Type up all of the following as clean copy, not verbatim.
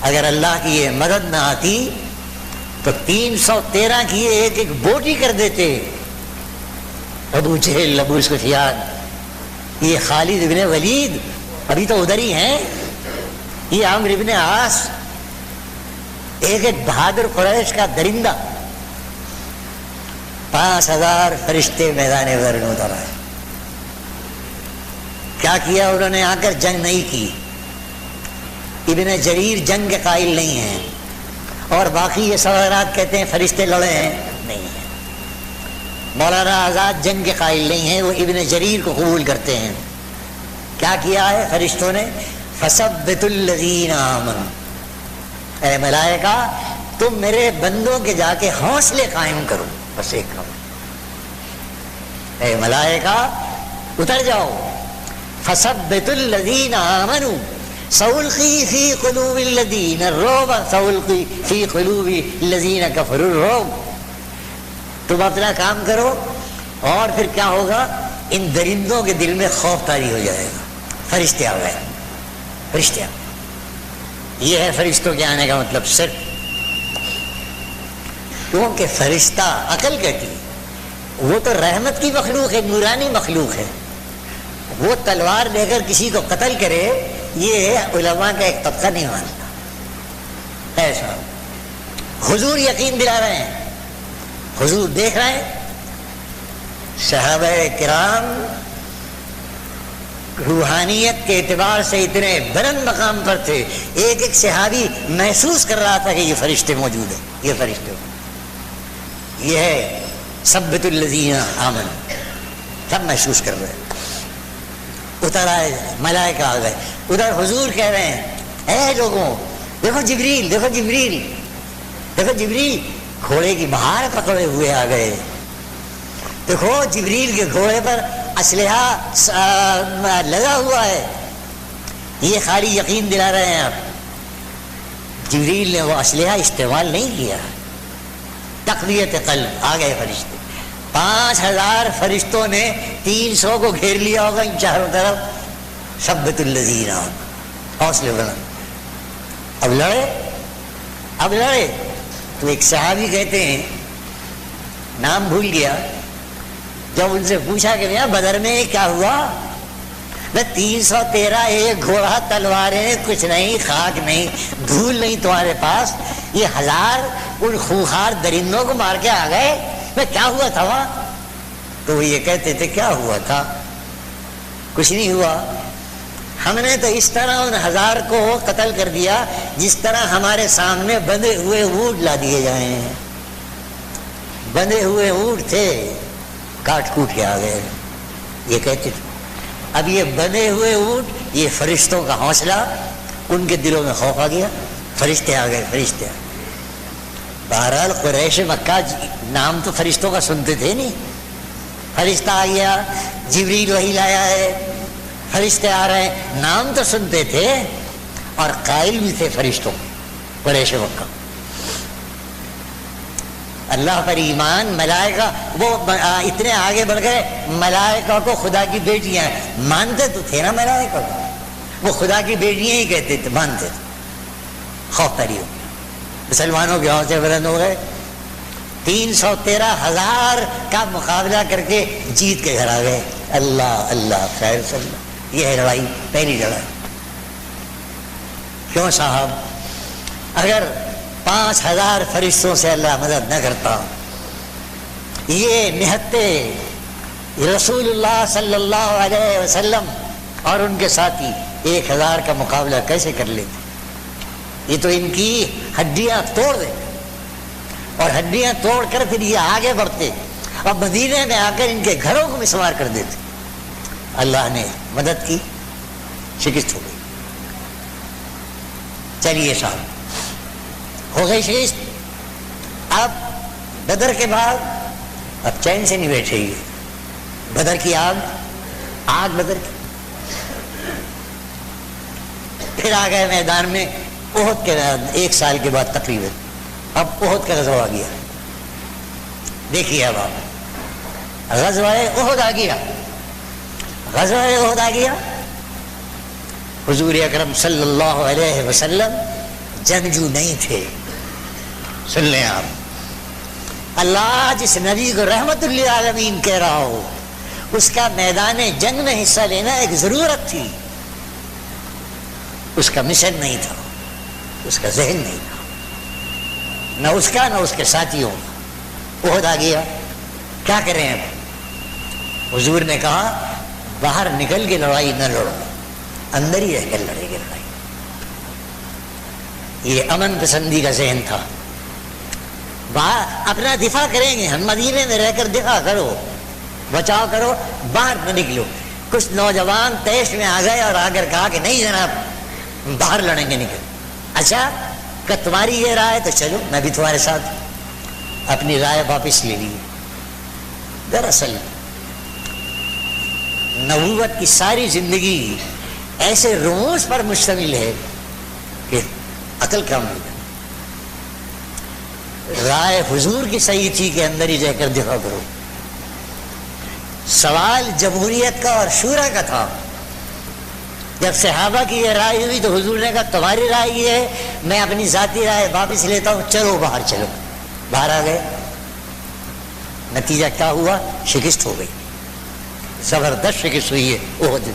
اگر اللہ کی یہ مدد نہ آتی تو 313 کی ایک ایک بوٹی کر دیتے. ابو جہل، ابو سفیان، یہ خالد ابن ولید ابھی تو ادھر ہی ہیں، یہ عمرو ابن عاص، ایک ایک بہادر قریش کا درندہ. 5000 فرشتے میدان بدر میں اتر آئے. کیا کیا انہوں نے؟ آ کر جنگ نہیں کی. ابن جریر جنگ کے قائل نہیں ہیں، اور باقی یہ سب حضرات کہتے ہیں فرشتے لڑے ہیں، نہیں ہیں. مولانا آزاد جنگ کے قائل نہیں ہیں، وہ ابن جریر کو قبول کرتے ہیں. کیا کیا ہے فرشتوں نے؟ فثبتوا الذین آمنوا، اے ملائکہ تم میرے بندوں کے جا کے حوصلے قائم کرو. بس ایک کام، اے ملائکہ اتر جاؤ. فثبتوا الذین آمنوا سألقی فی قلوب الذین الرعب سألقی فی قلوب الذین کفروا الرعب. تم اپنا کام کرو اور پھر کیا ہوگا؟ ان درندوں کے دل میں خوف طاری ہو جائے گا. فرشتے آ گئے، فرشتے آ گئے. یہ ہے فرشتوں کے آنے کا مطلب. صرف کیونکہ فرشتہ عقل کہتی ہے، وہ تو رحمت کی مخلوق ہے، نورانی مخلوق ہے. وہ تلوار لے کر کسی کو قتل کرے، یہ علماء کا ایک طبقہ نہیں مانتا. ایسا حضور یقین دلا رہے ہیں، حضور دیکھ رہے ہیں. صحابہ کرام روحانیت کے اعتبار سے اتنے بلند مقام پر تھے، ایک ایک صحابی محسوس کر رہا تھا کہ یہ فرشتے موجود ہیں، یہ فرشتے. یہ ہے ثبت الذین آمنوا، سب محسوس کر رہے ہیں. اتر آئے ملائکہ آ گئے. ادھر حضور کہہ رہے ہیں اے لوگوں دیکھو جبریل، دیکھو جبریل، دیکھو جبریل گھوڑے کی مہار پکڑے ہوئے آ گئے. دیکھو جبریل کے گھوڑے پر اسلحہ لگا ہوا ہے. یہ خالی یقین دلا رہے ہیں آپ. جبریل نے وہ اسلحہ استعمال نہیں کیا. تقویت قلب. آ گئے فرشتے. 5000 فرشتوں نے 300 کو گھیر لیا ہوگا ان چاروں طرف. ثبت الذین آمنوا، حوصلے بلند. اب لڑے، اب لڑے. تو ایک صحابی کہتے ہیں، نام بھول گیا، جب ان سے پوچھا کہ بھیا بدر میں کیا ہوا؟ 313 ایک گھوڑا، تلواریں، کچھ نہیں، خاک نہیں، دھول نہیں تمہارے پاس. یہ 1000 ان خوخار درندوں کو مار کے آ گئے. میں کیا ہوا تھا وہاں؟ تو وہ یہ کہتے تھے کیا ہوا تھا؟ کچھ نہیں ہوا. ہم نے تو اس طرح ان 1000 کو قتل کر دیا جس طرح ہمارے سامنے بندھے ہوئے اونٹ لا دیے جائیں ہیں. بندھے ہوئے اونٹ تھے، کاٹ کوٹ کے آ گئے. یہ کہتے تھے. اب یہ بندھے ہوئے اونٹ، یہ فرشتوں کا حوصلہ، ان کے دلوں میں خوف آ گیا. فرشتے آ گئے، فرشتے آ گئے. بہرحال قریش مکہ نام تو فرشتوں کا سنتے تھے نہیں. فرشتہ آ گیا، جبریل وحی لایا ہے، فرشتے آ رہے ہیں، نام تو سنتے تھے اور قائل بھی تھے فرشتوں. قریش مکہ اللہ پر ایمان. ملائکہ وہ اتنے آگے بڑھ گئے، ملائکہ کو خدا کی بیٹیاں مانتے تو تھے نا. ملائکہ کو وہ خدا کی بیٹیاں ہی کہتے تھے، مانتے تھے. خوف طاری ہو. مسلمانوں کے حوصلے بلند ہو گئے. 313,000 کا مقابلہ کر کے جیت کے گھر آ گئے. اللہ اللہ خیر صلی اللہ. یہ ہے لڑائی، پہلی لڑائی. کیوں صاحب؟ اگر 5000 فرشتوں سے اللہ مدد نہ کرتا، یہ نہتے رسول اللہ صلی اللہ علیہ وسلم اور ان کے ساتھی 1000 کا مقابلہ کیسے کر لیتے؟ یہ تو ان کی ہڈیاں توڑ دیں، اور ہڈیاں توڑ کر پھر یہ آگے بڑھتے اور مدینے میں آ کر ان کے گھروں کو مسمار کر دیتے. اللہ نے مدد کی، شکست ہو گئی. چلیے صاحب، ہو گئی شکست. اب بدر کے بعد اب چین سے نہیں بیٹھے گی. بدر کی آگ بدر کی. پھر آ گئے میدان میں احد کے 1 سال کے بعد تقریباً. اب احد کا غزوہ آ گیا. دیکھیے اب آپ، غزوہ احد آ گیا. غزوہ احد آ گیا. حضور اکرم صلی اللہ علیہ وسلم جنگجو نہیں تھے. سن لیں آپ، اللہ جس نبی کو رحمت للعالمین کہہ رہا ہو، اس کا میدان جنگ میں حصہ لینا ایک ضرورت تھی. اس کا مشن نہیں تھا، اس کا ذہن نہیں تھا، نہ اس کا نہ اس کے ساتھیوں کا. عہد آ گیا، کیا کریں اب؟ حضور نے کہا باہر نکل کے لڑائی نہ لڑو، اندر ہی رہ کر لڑے گی لڑائی. یہ امن پسندی کا ذہن تھا. باہر اپنا دفاع کریں گے، ہم مدینے میں رہ کر دفاع کرو، بچاؤ کرو، باہر نہ نکلو. کچھ نوجوان تیش میں آ گئے اور آ کر کہا کہ نہیں جناب باہر لڑیں گے. نکل. اچھا کہ تمہاری یہ رائے تو چلو میں بھی تمہارے ساتھ. اپنی رائے واپس لے لی. دراصل نبوت کی ساری زندگی ایسے رموز پر مشتمل ہے کہ عقل کام نہیں. رائے حضور کی صحیح تھی کہ اندر ہی رہ کر دفاع کرو. سوال جمہوریت کا اور شورا کا تھا. جب صحابہ کی یہ رائے ہوئی تو حضور نے کہا تمہاری رائے یہ ہے، میں اپنی ذاتی رائے واپس لیتا ہوں، چلو باہر. چلو باہر آ گئے. نتیجہ کیا ہوا؟ شکست ہو گئی، زبردست شکست ہوئی ہے احد.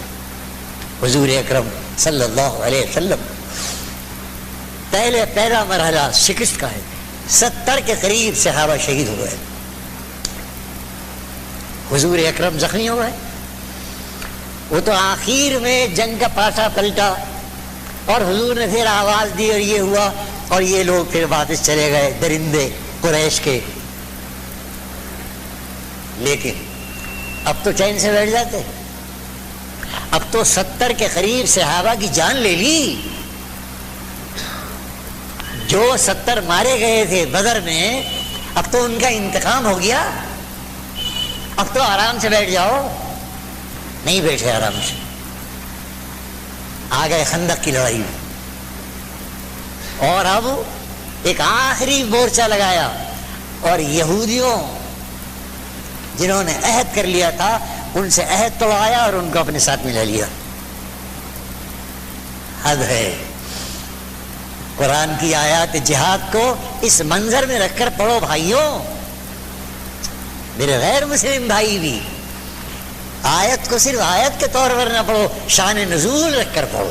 حضور اکرم صلی اللہ علیہ وسلم پہلا مرحلہ شکست کا ہے. 70 کے قریب صحابہ شہید ہو گئے. حضور اکرم زخمی ہو گئے. وہ تو آخر میں جنگ کا پاسا پلٹا اور حضور نے پھر آواز دی اور یہ ہوا اور یہ لوگ پھر واپس چلے گئے درندے قریش کے. لیکن اب تو چین سے بیٹھ جاتے. اب تو 70 کے قریب صحابہ کی جان لے لی. جو 70 مارے گئے تھے بدر میں، اب تو ان کا انتقام ہو گیا. اب تو آرام سے بیٹھ جاؤ. نہیں بیٹھے آرام سے، آ گئے خندق کی لڑائی میں. اور اب ایک آخری مورچہ لگایا اور یہودیوں جنہوں نے عہد کر لیا تھا ان سے عہد توڑایا اور ان کو اپنے ساتھ ملا لیا. حد ہے. قرآن کی آیات جہاد کو اس منظر میں رکھ کر پڑھو بھائیوں. میرے غیر مسلم بھائی بھی آیت کو صرف آیت کے طور پر نہ پڑھو، شان نزول رکھ کر پڑھو.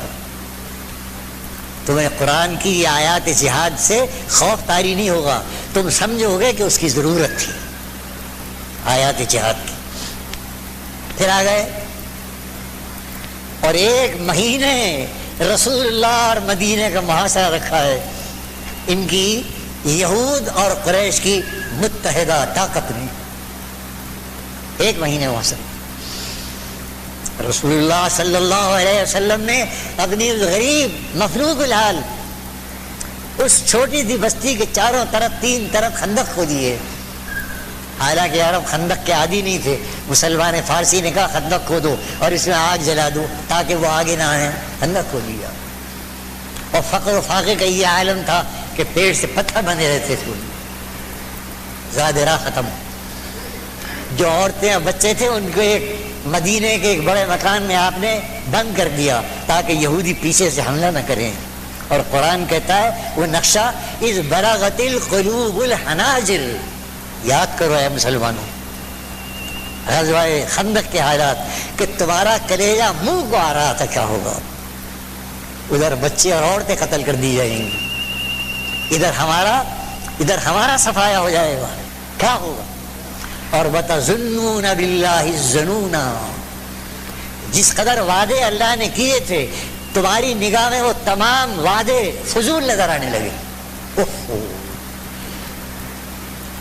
تمہیں قرآن کی آیات جہاد سے خوف طاری نہیں ہوگا. تم سمجھو گے کہ اس کی ضرورت تھی آیات جہاد کی. پھر آ گئے اور 1 مہینے رسول اللہ اور مدینے کا محاصرہ رکھا ہے. ان کی یہود اور قریش کی متحدہ طاقت نے 1 مہینے محاصرہ. رسول اللہ صلی اللہ علیہ وسلم نے اپنی غریب مفلوق الحال اس چھوٹی سی بستی کے چاروں طرف 3 طرف خندق کھو دیے. حالانکہ عرب خندق کے عادی نہیں تھے. مسلمان فارسی نے کہا خندق کھودو اور اس میں آگ جلا دو تاکہ وہ آگے نہ آئیں. خندق کھو دیا. اور فقر و فاقے کا یہ عالم تھا کہ پیڑ سے پتھر بندے رہتے تھے. زاد راہ ختم. جو عورتیں اور بچے تھے ان کو ایک مدینے کے ایک بڑے مکان میں آپ نے بند کر دیا تاکہ یہودی پیچھے سے حملہ نہ کریں. اور قرآن کہتا ہے وہ نقشہ اذ بلغت القلوب الحناجر. یاد کرو اے مسلمانوں غزوہ خندق کے حالات کہ تمہارا کلیجہ منہ کو آ رہا تھا کیا ہوگا. ادھر بچے اور عورتیں قتل کر دی جائیں گی، ادھر ہمارا صفایا ہو جائے گا. کیا ہوگا؟ اور وَتَظُنُّونَ بِاللَّهِ الظُّنُونَ. جس قدر وعدے اللہ نے کیے تھے تمہاری نگاہ میں وہ تمام وعدے فضول نظر آنے لگے.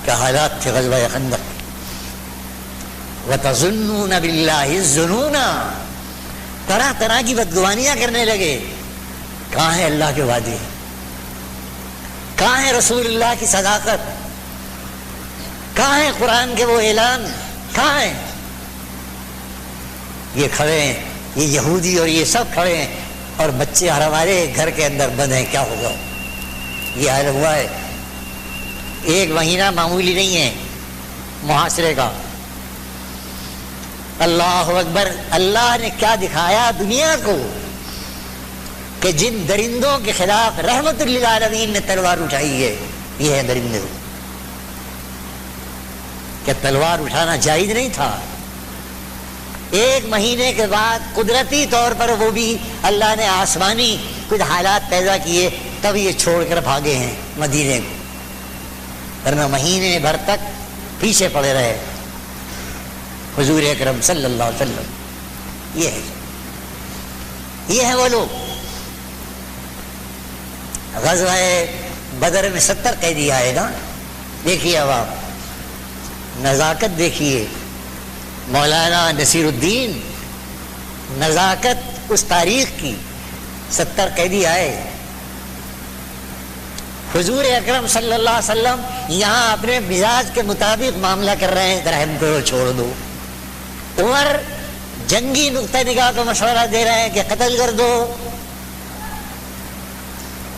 کیا حالات تھے غزوہ خندق. وَتَظُنُّونَ بِاللَّهِ الظُّنُونَ. طرح طرح کی بدگمانیاں کرنے لگے. کہاں ہے اللہ کے وعدے؟ کہاں ہے رسول اللہ کی صداقت؟ کہاں ہے قرآن کے وہ اعلان؟ کہاں ہے؟ یہ کھڑے ہیں، یہ یہودی اور یہ سب کھڑے ہیں اور بچے ہمارے گھر کے اندر بند ہیں. کیا ہوگا؟ یہ حال ہوا ہے. 1 مہینہ معمولی نہیں ہے محاصرے کا. اللہ اکبر. اللہ نے کیا دکھایا دنیا کو. کہ جن درندوں کے خلاف رحمت للعالمین نے تلوار اٹھائی ہے یہ ہے درندے. کہ تلوار اٹھانا جائز نہیں تھا. 1 مہینے کے بعد قدرتی طور پر وہ بھی اللہ نے آسمانی کچھ حالات پیدا کیے تب یہ چھوڑ کر بھاگے ہیں مدینے کو، ورنہ مہینے بھر تک پیچھے پڑے رہے حضور اکرم صلی اللہ علیہ وسلم. یہ ہے وہ لوگ. غزوہ بدر میں 70 قیدی آئے گا. دیکھیے اب آپ نزاکت دیکھیے مولانا نصیر الدین، نزاکت اس تاریخ کی. 70 قیدی آئے، حضور اکرم صلی اللہ علیہ وسلم یہاں اپنے مزاج کے مطابق معاملہ کر رہے ہیں، رحم کرو چھوڑ دو. عمر جنگی نقطہ نگاہ کو مشورہ دے رہے ہیں کہ قتل کر دو.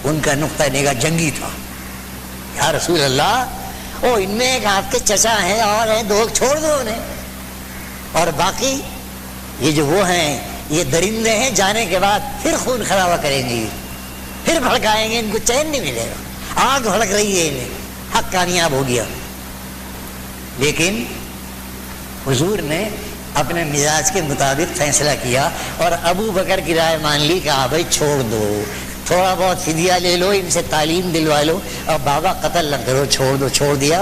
ان کا نقطہ نگاہ جنگی تھا. یا رسول اللہ، ان میں ایک آپ کے چچا ہیں اور ہیں، 2 چھوڑ دو انہیں، اور باقی یہ جو وہ ہیں یہ درندے ہیں، جانے کے بعد پھر خون خرابہ کریں گے، پھر بھڑکائیں گے، ان کو چین نہیں ملے گا. آگ بھڑک رہی ہے انہیں. حق کامیاب ہو گیا. لیکن حضور نے اپنے مزاج کے مطابق فیصلہ کیا اور ابو بکر کی رائے مان لی کہ ہاں بھائی چھوڑ دو، تھوڑا بہت فدیہ لے لو، ان سے تعلیم دلوا لو، اور بابا قتل نہ کرو، چھوڑ دو. چھوڑ دیا.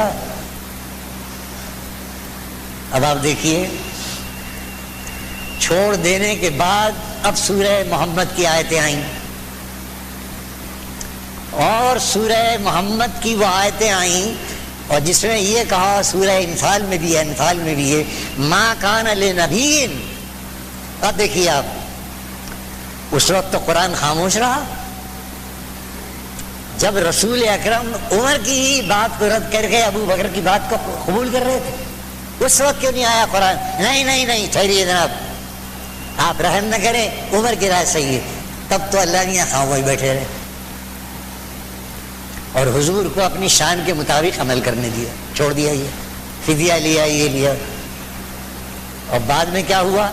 اب آپ دیکھیے چھوڑ دینے کے بعد اب سورہ محمد کی آیتیں آئیں، اور سورہ محمد کی وہ آیتیں آئیں اور جس میں یہ کہا، سورہ انفال میں بھی ہے، انفال میں بھی ہے، ما کان لنبی. اب دیکھیے آپ اس وقت تو قرآن خاموش رہا. جب رسول اکرم عمر کی بات کو رد کر کے ابو بکر کی بات کو قبول کر رہے تھے، اس وقت کیوں نہیں آیا قرآن؟ نہیں ٹھہریے جناب، آپ رحم نہ کریں، عمر کی رائے صحیح ہے. تب تو اللہ نے خاموش بیٹھے رہے اور حضور کو اپنی شان کے مطابق عمل کرنے دیا، چھوڑ دیا. یہ فدیہ لیا، یہ لیا. اور بعد میں کیا ہوا؟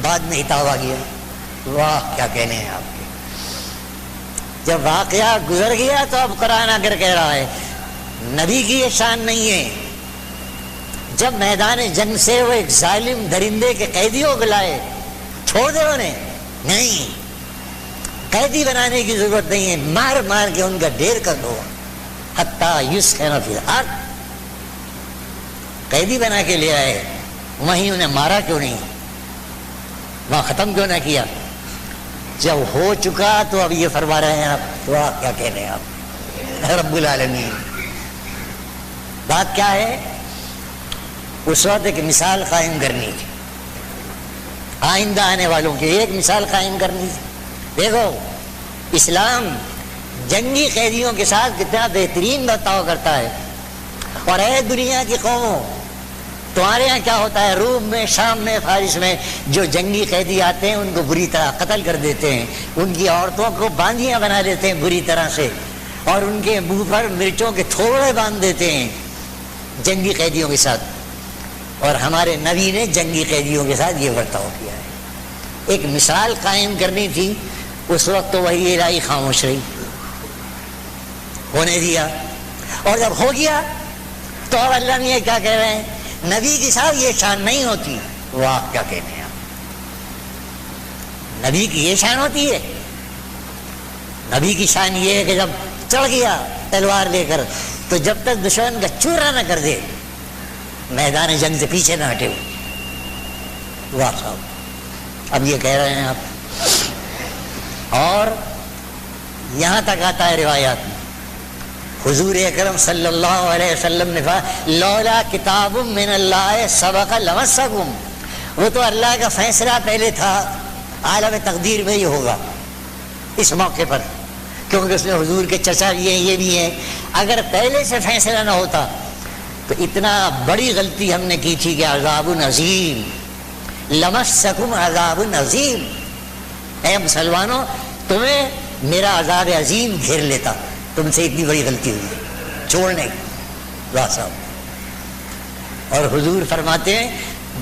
بعد میں اتاب آ گیا. واہ کیا کہنے ہیں آپ کے. جب واقعہ گزر گیا تو اب قرآن آ کر کہہ رہا ہے نبی کی یہ شان نہیں ہے. جب میدان جنگ سے وہ ایک ظالم درندے کے قیدیوں کو لائے، چھوڑ دے انہیں؟ نہیں، قیدی بنانے کی ضرورت نہیں ہے، مار مار کے ان کا ڈھیر کر دو. حتیٰ یسخن فی الارض، قیدی بنا کے لے آئے، وہیں انہیں مارا کیوں نہیں، وہاں ختم کیوں نہ کیا؟ جب ہو چکا تو اب یہ فرما رہے ہیں آپ. واہ کیا کہہ رہے ہیں آپ رب العالمین. بات کیا ہے؟ اس وقت ایک مثال قائم کرنی تھی، آئندہ آنے والوں کی ایک مثال قائم کرنی تھی. دیکھو اسلام جنگی قیدیوں کے ساتھ کتنا بہترین برتاؤ کرتا ہے. اور اے دنیا کی قوموں، تمہارے یہاں کیا ہوتا ہے؟ روم میں، شام میں، فارس میں جو جنگی قیدی آتے ہیں ان کو بری طرح قتل کر دیتے ہیں، ان کی عورتوں کو باندیاں بنا دیتے ہیں بری طرح سے، اور ان کے منہ پر مرچوں کے تھوڑے باندھ دیتے ہیں جنگی قیدیوں کے ساتھ. اور ہمارے نبی نے جنگی قیدیوں کے ساتھ یہ برتاؤ کیا ہے. ایک مثال قائم کرنی تھی، اس وقت تو وہی الہی خاموش رہی، ہونے دیا. اور جب ہو گیا تو اب اللہ نے یہ کیا کہہ رہے ہیں؟ نبی کے ساتھ یہ شان نہیں ہوتی. واہ کیا کہنے ہیں آپ. نبی کی یہ شان ہوتی ہے. نبی کی شان یہ ہے کہ جب چڑھ گیا تلوار لے کر تو جب تک دشمن کا چورا نہ کر دے میدان جنگ سے پیچھے نہ ہٹے. واہ صاحب اب یہ کہہ رہے ہیں آپ. اور یہاں تک آتا ہے روایات میں حضور اکرم صلی اللہ علیہ وسلم نے کہا لولا کتاب من اللہ سبق لمسکم. وہ تو اللہ کا فیصلہ پہلے تھا، عالم تقدیر میں ہی ہوگا اس موقع پر، کیونکہ اس میں حضور کے چچا بھی ہیں، یہ بھی ہیں. اگر پہلے سے فیصلہ نہ ہوتا تو اتنا بڑی غلطی ہم نے کی تھی کہ عذاب عظیم، لمسکم عذاب عظیم. اے مسلمانوں تمہیں میرا عذاب عظیم گھیر لیتا، تم سے اتنی بڑی غلطی ہوئی چھوڑنے کی. واہ صاحب. اور حضور فرماتے ہیں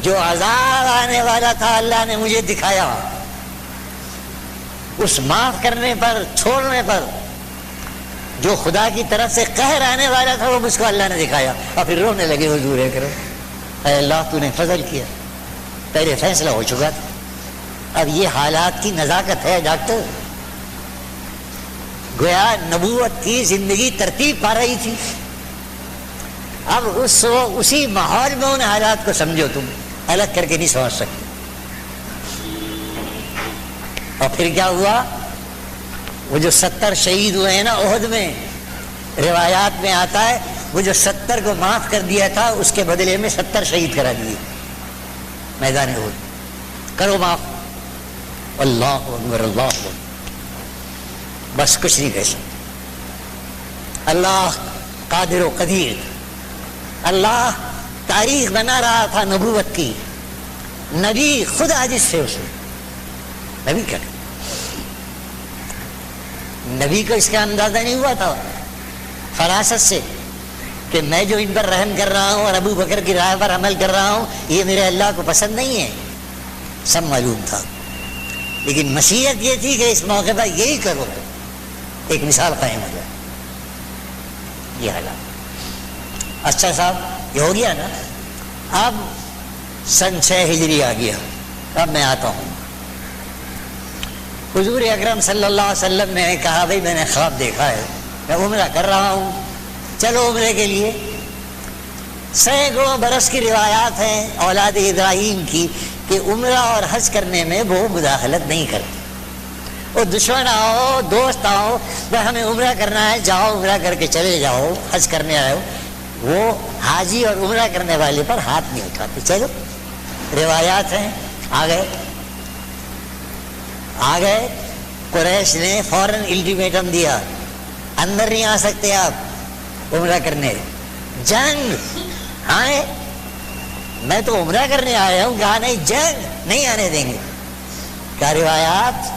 جو عذاب آنے والا تھا اللہ نے مجھے دکھایا. اس معاف کرنے پر، چھوڑنے پر جو خدا کی طرف سے قہر آنے والا تھا وہ مجھ کو اللہ نے دکھایا، اور پھر رونے لگے حضور اکرم، اے اللہ تو نے فضل کیا، پہلے فیصلہ ہو چکا تھا، اب یہ حالات کی نزاکت ہے ڈاکٹر۔ گویا نبوت کی زندگی ترتیب پا رہی تھی، اب اسی ماحول میں ان حالات کو سمجھو، تم الگ کر کے نہیں سمجھ سکتے۔ اور پھر کیا ہوا؟ وہ جو 70 شہید ہوئے ہیں نا احد میں، روایات میں آتا ہے وہ جو 70 کو معاف کر دیا تھا اس کے بدلے میں 70 شہید کرا دیے میدان احد، کرو معاف، اللہ اکبر اللہ اکبر، بس کچھ نہیں کہہ سکتے۔ اللہ قادر و قدیر، اللہ تاریخ بنا رہا تھا نبوت کی، نبی خود عاجز سے اسے نبی کیا، نبی کو اس کا اندازہ نہیں ہوا تھا فراست سے کہ میں جو ان پر رحم کر رہا ہوں اور ابو بکر کی رائے پر عمل کر رہا ہوں یہ میرے اللہ کو پسند نہیں ہے، سب معلوم تھا، لیکن مشیت یہ تھی کہ اس موقع پر یہی کرو، ایک مثال قائم ہو جائے۔ یہ حالات، اچھا صاحب یہ ہو گیا نا، اب سن 6 ہجری آ گیا، اب میں آتا ہوں۔ حضور اکرم صلی اللہ علیہ وسلم نے کہا بھائی میں نے خواب دیکھا ہے، میں عمرہ کر رہا ہوں، چلو عمرے کے لیے۔ سینکڑوں برس کی روایات ہیں اولاد ابراہیم کی کہ عمرہ اور حج کرنے میں وہ مداخلت نہیں کرتے، وہ دشمن آؤ دوست آؤ بھائی ہمیں عمرہ کرنا ہے، جاؤ عمرہ کر کے چلے جاؤ، حج کرنے آئے ہو، وہ حاجی اور عمرہ کرنے والے پر ہاتھ نہیں اٹھاتے۔ چلو روایات ہیں، آ گئے قریش نے فوراً الٹیمیٹم دیا، اندر نہیں آ سکتے آپ عمرہ کرنے، جنگ آئے، میں تو عمرہ کرنے آیا ہوں، کہا نہیں جنگ نہیں آنے دیں گے، کیا روایات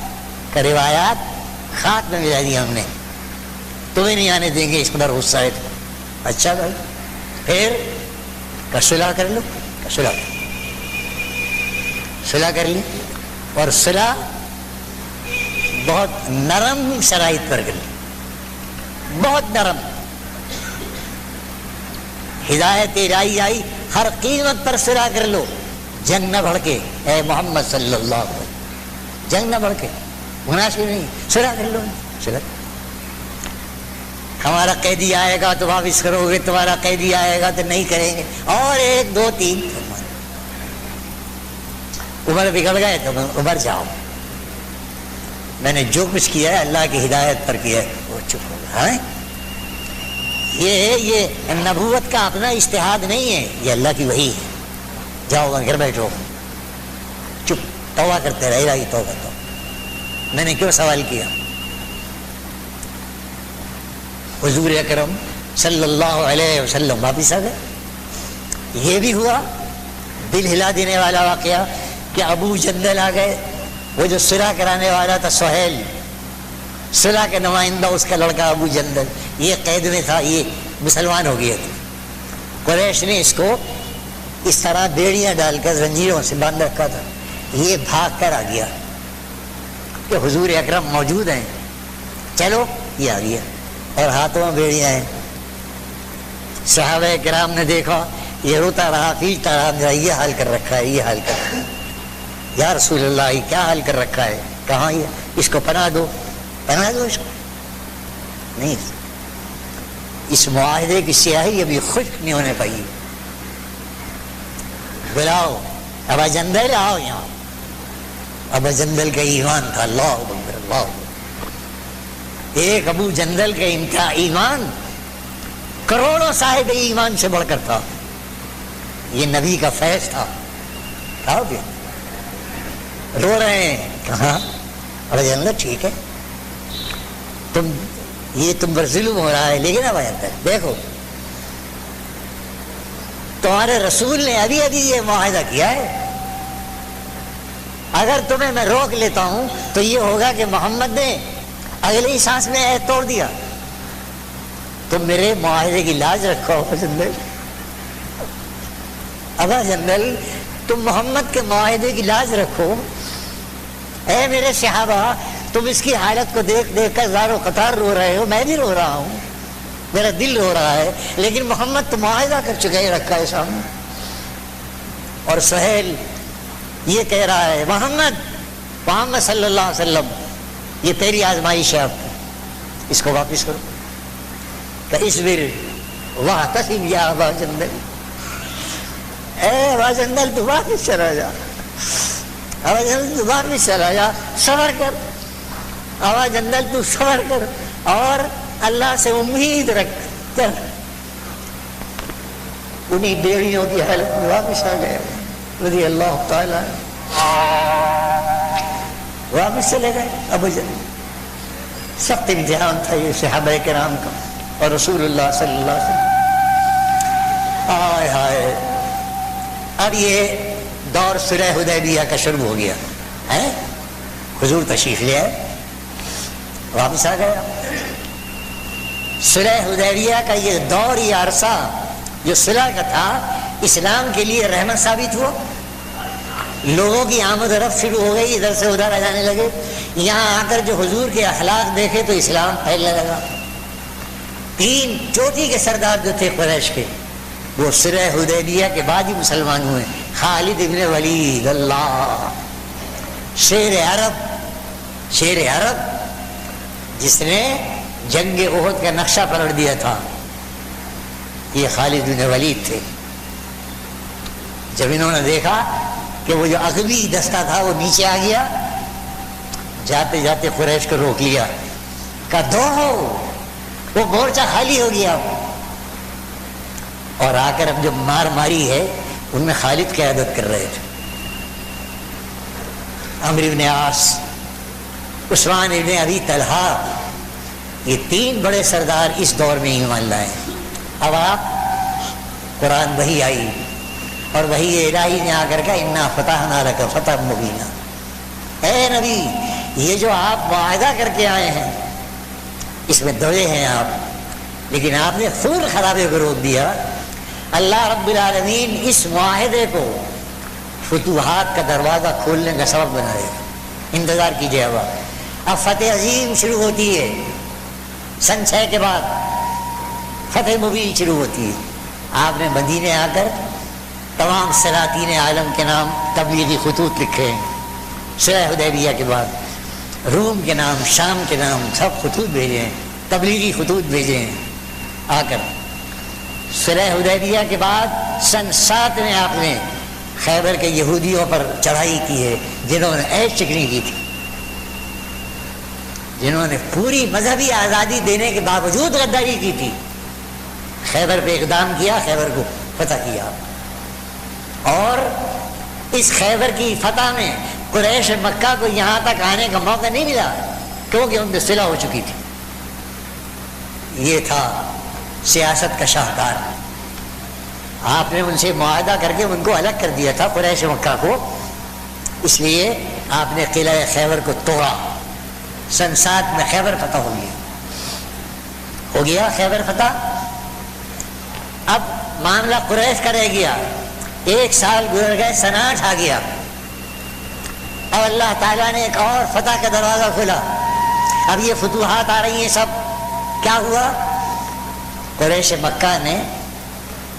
خاک میں ملا دیا ہم نے، تمہیں نہیں آنے دیں گے، اس پر غصہ ہے۔ اچھا بھائی پھر صلح کر لو، صلح کر لی، اور صلح بہت نرم شرائط پر کر لی، بہت نرم، ہدایت الہی آئی ہر قیمت پر صلح کر لو، جنگ نہ بھڑکے، اے محمد صلی اللہ علیہ وسلم جنگ نہ بھڑکے، مناسب نہیں، صلح کر لو، صلح۔ ہمارا قیدی آئے گا تو واپس کرو گے، تمہارا قیدی آئے گا تو نہیں کریں گے، اور 1 2 3 عمر بگڑ گئے تو عمر جاؤ، میں نے جو کچھ کیا ہے اللہ کی ہدایت پر کیا ہے، وہ چپ ہو گیا۔ یہ نبوت کا اپنا اجتہاد نہیں ہے، یہ اللہ کی وحی ہے، جاؤ گھر بیٹھو، چپ، توبہ کرتے رہے، الہی توبہ کرو، میں نے کیوں سوال کیا؟ حضور اکرم صلی اللہ علیہ وسلم واپس آ گئے۔ یہ بھی ہوا دل ہلا دینے والا واقعہ کہ ابو جندل آ گئے، وہ جو صلح کرانے والا تھا سہیل، صلح کے نمائندہ اس کا لڑکا ابو جندل، یہ قید میں تھا، یہ مسلمان ہو گیا تھا، قریش نے اس کو اس طرح بیڑیاں ڈال کر زنجیروں سے باندھ رکھا تھا، یہ بھاگ کر آ گیا کہ حضور اکرم موجود ہیں، چلو یہ آ گیا، اور ہاتھوں میں بیڑیاں ہیں۔ صحابہ کرام نے دیکھا، یہ روتا رہا، پیٹتا رہا، یہ حال کر رکھا ہے، یہ حال کر رکھا ہے، یا رسول اللہ یہ کیا حال کر رکھا ہے، کہاں یہ، اس کو پناہ دو، پناہ دو اس کو، نہیں، اس معاہدے کی سیاہی ابھی خشک نہیں ہونے پائی، بلاؤ ابا جندل، آؤ یہاں۔ ابا جندل کا ایمان تھا، اللہ اکبر اللہ اکبر، ایک ابو جندل کا انتہا ایمان کروڑوں صاحب ایمان سے بڑھ کر تھا، یہ نبی کا فیض تھا۔ کہاں گیا، رو رہے ہیں، کہاں؟ ابا جندل ٹھیک ہے، تم پر ظلم ہو رہا ہے، لیکن ابا جندل دیکھو تمہارے رسول نے ابھی یہ معاہدہ کیا ہے، اگر تمہیں میں روک لیتا ہوں تو یہ ہوگا کہ محمد نے اگلی سانس میں عہد توڑ دیا، تم میرے معاہدے کی لاج رکھو ابا جندل، ابا جندل تم محمد کے معاہدے کی لاج رکھو، اے میرے صحابہ تم اس کی حالت کو دیکھ دیکھ کر زار و قطار رو رہے ہو، میں بھی رو رہا ہوں، میرا دل رو رہا ہے، لیکن محمد تو معاہدہ کر چکے ہیں، رکھا ہے سامنے۔ اور سہیل یہ کہہ رہا ہے محمد صلی اللہ علیہ وسلم، یہ تیری آزمائش ہے، آپ کی، اس کو واپس کرو۔ کہ اصبر واحتسب یا ابا جندل، اے ابا جندل تو واپس چلا جا، ابا جندل تو واپس چلا جا، صبر کر ابا جندل، تو صبر کر اور اللہ سے امید رکھ کر۔ انہیں بیڑیوں کی حالت میں واپس آ گئے رضی اللہ تعالیٰ، واپس چلے گئے ابو جہل۔ سخت امتحان تھا یہ صحابہ کرام کا اور رسول اللہ صلی اللہ علیہ وسلم۔ ہائے ہائے، اب یہ دور صلح حدیبیہ کا شروع ہو گیا ہے، حضور تشریف لے آئے، واپس آ گیا۔ صلح حدیبیہ کا یہ دور، یہ عرصہ جو صلح کا تھا، اسلام کے لیے رحمت ثابت ہوا۔ لوگوں کی آمد و رفت شروع ہو گئی، ادھر سے ادھر آ جانے لگے۔ یہاں آ کر جو حضور کے اخلاق دیکھے تو اسلام پھیلنے لگا۔ 3 چوٹی کے سردار جو تھے قریش کے، وہ صلح حدیبیہ کے بعد ہی مسلمان ہوئے۔ خالد ابن ولید، اللہ، شیر عرب جس نے جنگ احد کا نقشہ پلٹ دیا تھا، یہ خالد بن ولید تھے۔ جب انہوں نے دیکھا کہ وہ جو عقبی دستہ تھا وہ نیچے آ گیا، جاتے جاتے قریش کو روک لیا، کہا دو وہ مورچہ خالی ہو گیا۔ اور آ کر اب جو مار ماری ہے ان میں خالد قیادت کر رہے تھے، عمرو بن عاص، عثمان ابن ابی طلحہ، یہ 3 بڑے سردار اس دور میں ایمان لائے۔ اب آپ قرآن وحی آئی اور وحی الہی نے آ کر کہا انا فتحنا لک فتحا مبینا، اے نبی یہ جو آپ معاہدہ کر کے آئے ہیں اس میں دبے ہیں آپ، لیکن آپ نے خون خرابے کو روک دیا۔ اللہ رب العالمین اس معاہدے کو فتوحات کا دروازہ کھولنے کا سبب بنائے، انتظار کیجیے۔ اب فتح عظیم شروع ہوتی ہے، سن 6 کے بعد فتح مبین شروع ہوتی ہے۔ آپ نے مدینے آ کر تمام سلاطین عالم کے نام تبلیغی خطوط لکھے ہیں۔ صلح حدیبیہ کے بعد روم کے نام، شام کے نام سب خطوط بھیجے ہیں، تبلیغی خطوط بھیجے ہیں۔ آ کر صلح حدیبیہ کے بعد سن 7 میں آپ نے خیبر کے یہودیوں پر چڑھائی کی ہے، جنہوں نے عیش چکنی کی تھی، جنہوں نے پوری مذہبی آزادی دینے کے باوجود غداری کی تھی۔ خیبر پہ اقدام کیا، خیبر کو فتح کیا، اور اس خیبر کی فتح میں قریش مکہ کو یہاں تک آنے کا موقع نہیں ملا، کیونکہ ان سے صلح ہو چکی تھی۔ یہ تھا سیاست کا شاہکار۔ آپ نے ان سے معاہدہ کر کے ان کو الگ کر دیا تھا، قریش مکہ کو، اس لیے آپ نے قلعہ خیبر کو توڑا۔ سن 7 میں خیبر فتح ہو گیا خیبر فتح۔ اب معاملہ قریش کا رہ گیا، 1 سال گزر گئے، سن 8 آ گیا۔ اب اللہ تعالیٰ نے ایک اور فتح کا دروازہ کھولا۔ اب یہ فتوحات آ رہی ہیں، سب کیا ہوا؟ قریش مکہ نے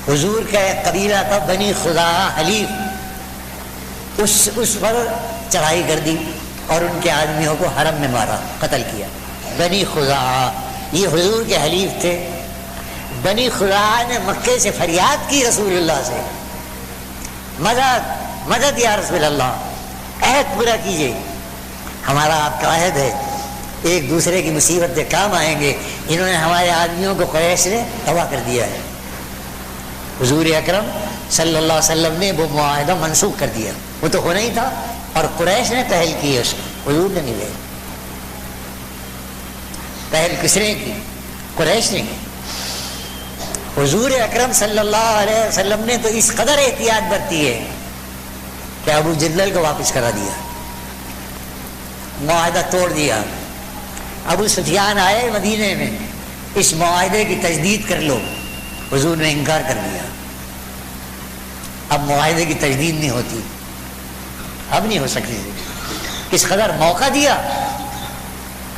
حضور کا ایک قبیلہ تھا بنی خزاعہ حلیف، اس پر چڑھائی کر دی اور ان کے آدمیوں کو حرم میں مارا، قتل کیا۔ بنی خزاعہ یہ حضور کے حلیف تھے۔ بنی خزاعہ نے مکے سے فریاد کی رسول اللہ سے، مدد مدد یا رسول اللہ، عہد پورا کیجیے، ہمارا آپ کا عہد ہے، ایک دوسرے کی مصیبت سے کام آئیں گے۔ انہوں نے ہمارے آدمیوں کو قریش نے تباہ کر دیا ہے۔ حضور اکرم صلی اللہ علیہ وسلم نے وہ معاہدہ منسوخ کر دیا، وہ تو ہونا ہی تھا، اور قریش نے پہل کی ہے اس کو، حضور نے نہیں کی۔ پہل کس نے کی؟ قریش نے کی۔ حضور اکرم صلی اللہ علیہ وسلم نے تو اس قدر احتیاط برتی ہے کہ ابو جندل کو واپس کرا دیا، معاہدہ توڑ دیا۔ ابو سفیان آئے مدینے میں، اس معاہدے کی تجدید کر لو، حضور نے انکار کر دیا۔ اب معاہدے کی تجدید نہیں ہوتی، اب نہیں ہو سکتی۔ کس قدر موقع دیا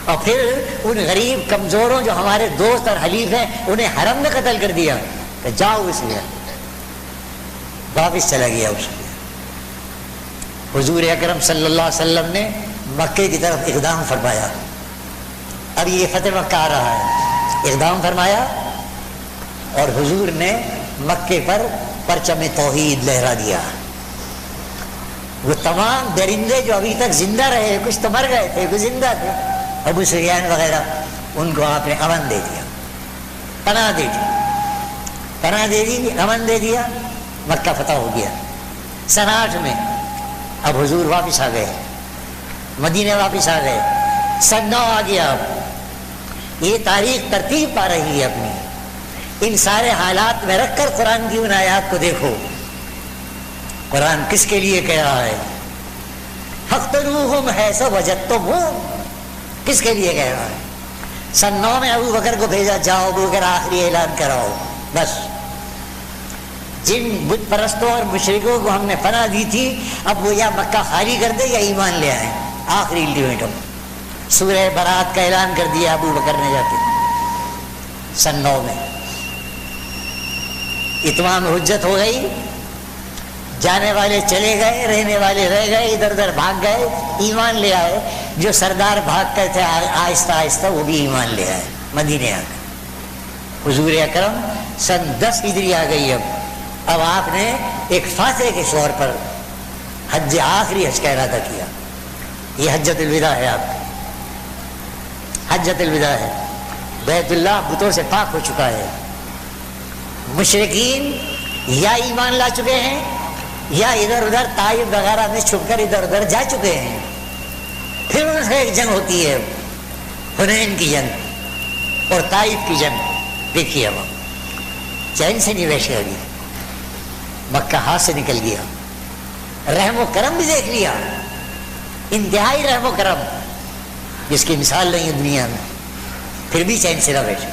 اور پھر ان غریب کمزوروں جو ہمارے دوست اور حلیف ہیں انہیں حرم میں قتل کر دیا کہ جاؤ اس لیے واپس چلا گیا اس لیے۔ حضور اکرم صلی اللہ علیہ وسلم نے مکے کی طرف اقدام فرمایا، اب یہ فتح مکہ آ رہا ہے، اقدام فرمایا اور حضور نے مکے پر پرچم توحید لہرا دیا۔ وہ تمام درندے جو ابھی تک زندہ رہے، کچھ تو مر گئے تھے، کچھ زندہ تھے، ابو سفیان وغیرہ، ان کو آپ نے امن دے دیا، پناہ دے دی، پناہ دے دی، امن دے دیا، مکہ فتح ہو گیا۔ سن 8 میں اب حضور واپس آ گئے، مدینہ واپس آ گئے، سن 9 آ گیا۔ اب یہ تاریخ ترتیب پا رہی ہے اپنی، ان سارے حالات میں رکھ کر قرآن کی ان آیات کو دیکھو، قرآن کس کے لیے کہہ رہا ہے؟ فَاقْتُلُوهُمْ حَيْثُ وَجَدتُّمُوهُمْ، کس کے لیے کہہ رہا ہے؟ سن 9 میں ابو بکر کو بھیجا، جاؤ ابو بکر آخری اعلان کراؤ، بس جن بت پرستوں اور مشرکوں کو ہم نے پناہ دی تھی اب وہ یا مکہ خالی کر دے یا ایمان لے آئیں، آخری الٹیمیٹم۔ سورہ برات کا اعلان کر دیا ابو بکر نے جا کے سن 9 میں، اتمام حجت ہو گئی، جانے والے چلے گئے، رہنے والے رہ گئے، ادھر ادھر بھاگ گئے، ایمان لے آئے، جو سردار بھاگ کر تھے آہستہ آہستہ وہ بھی ایمان لے آئے، مدینے آ گئے۔ حضور اکرم سن 10 ہجری آ گئی، اب آپ نے ایک فاتح کے طور پر حج، آخری حج کا ارادہ کیا، یہ حجۃ الوداع ہے، آپ حجۃ الوداع ہے، بیت اللہ بتوں سے پاک ہو چکا ہے، مشرکین یا ایمان لا چکے ہیں یا ادھر ادھر طائف وغیرہ میں چھپ کر ادھر ادھر جا چکے ہیں۔ پھر ان سے ایک جنگ ہوتی ہے، حنین کی جنگ اور طائف کی جنگ، دیکھیے اب چین سے نہیں بیٹھے، ابھی مکہ ہاتھ سے نکل گیا، رحم و کرم بھی دیکھ لیا، انتہائی رحم و کرم جس کی مثال نہیں ہے دنیا میں، پھر بھی چین سے نہ بیٹھے،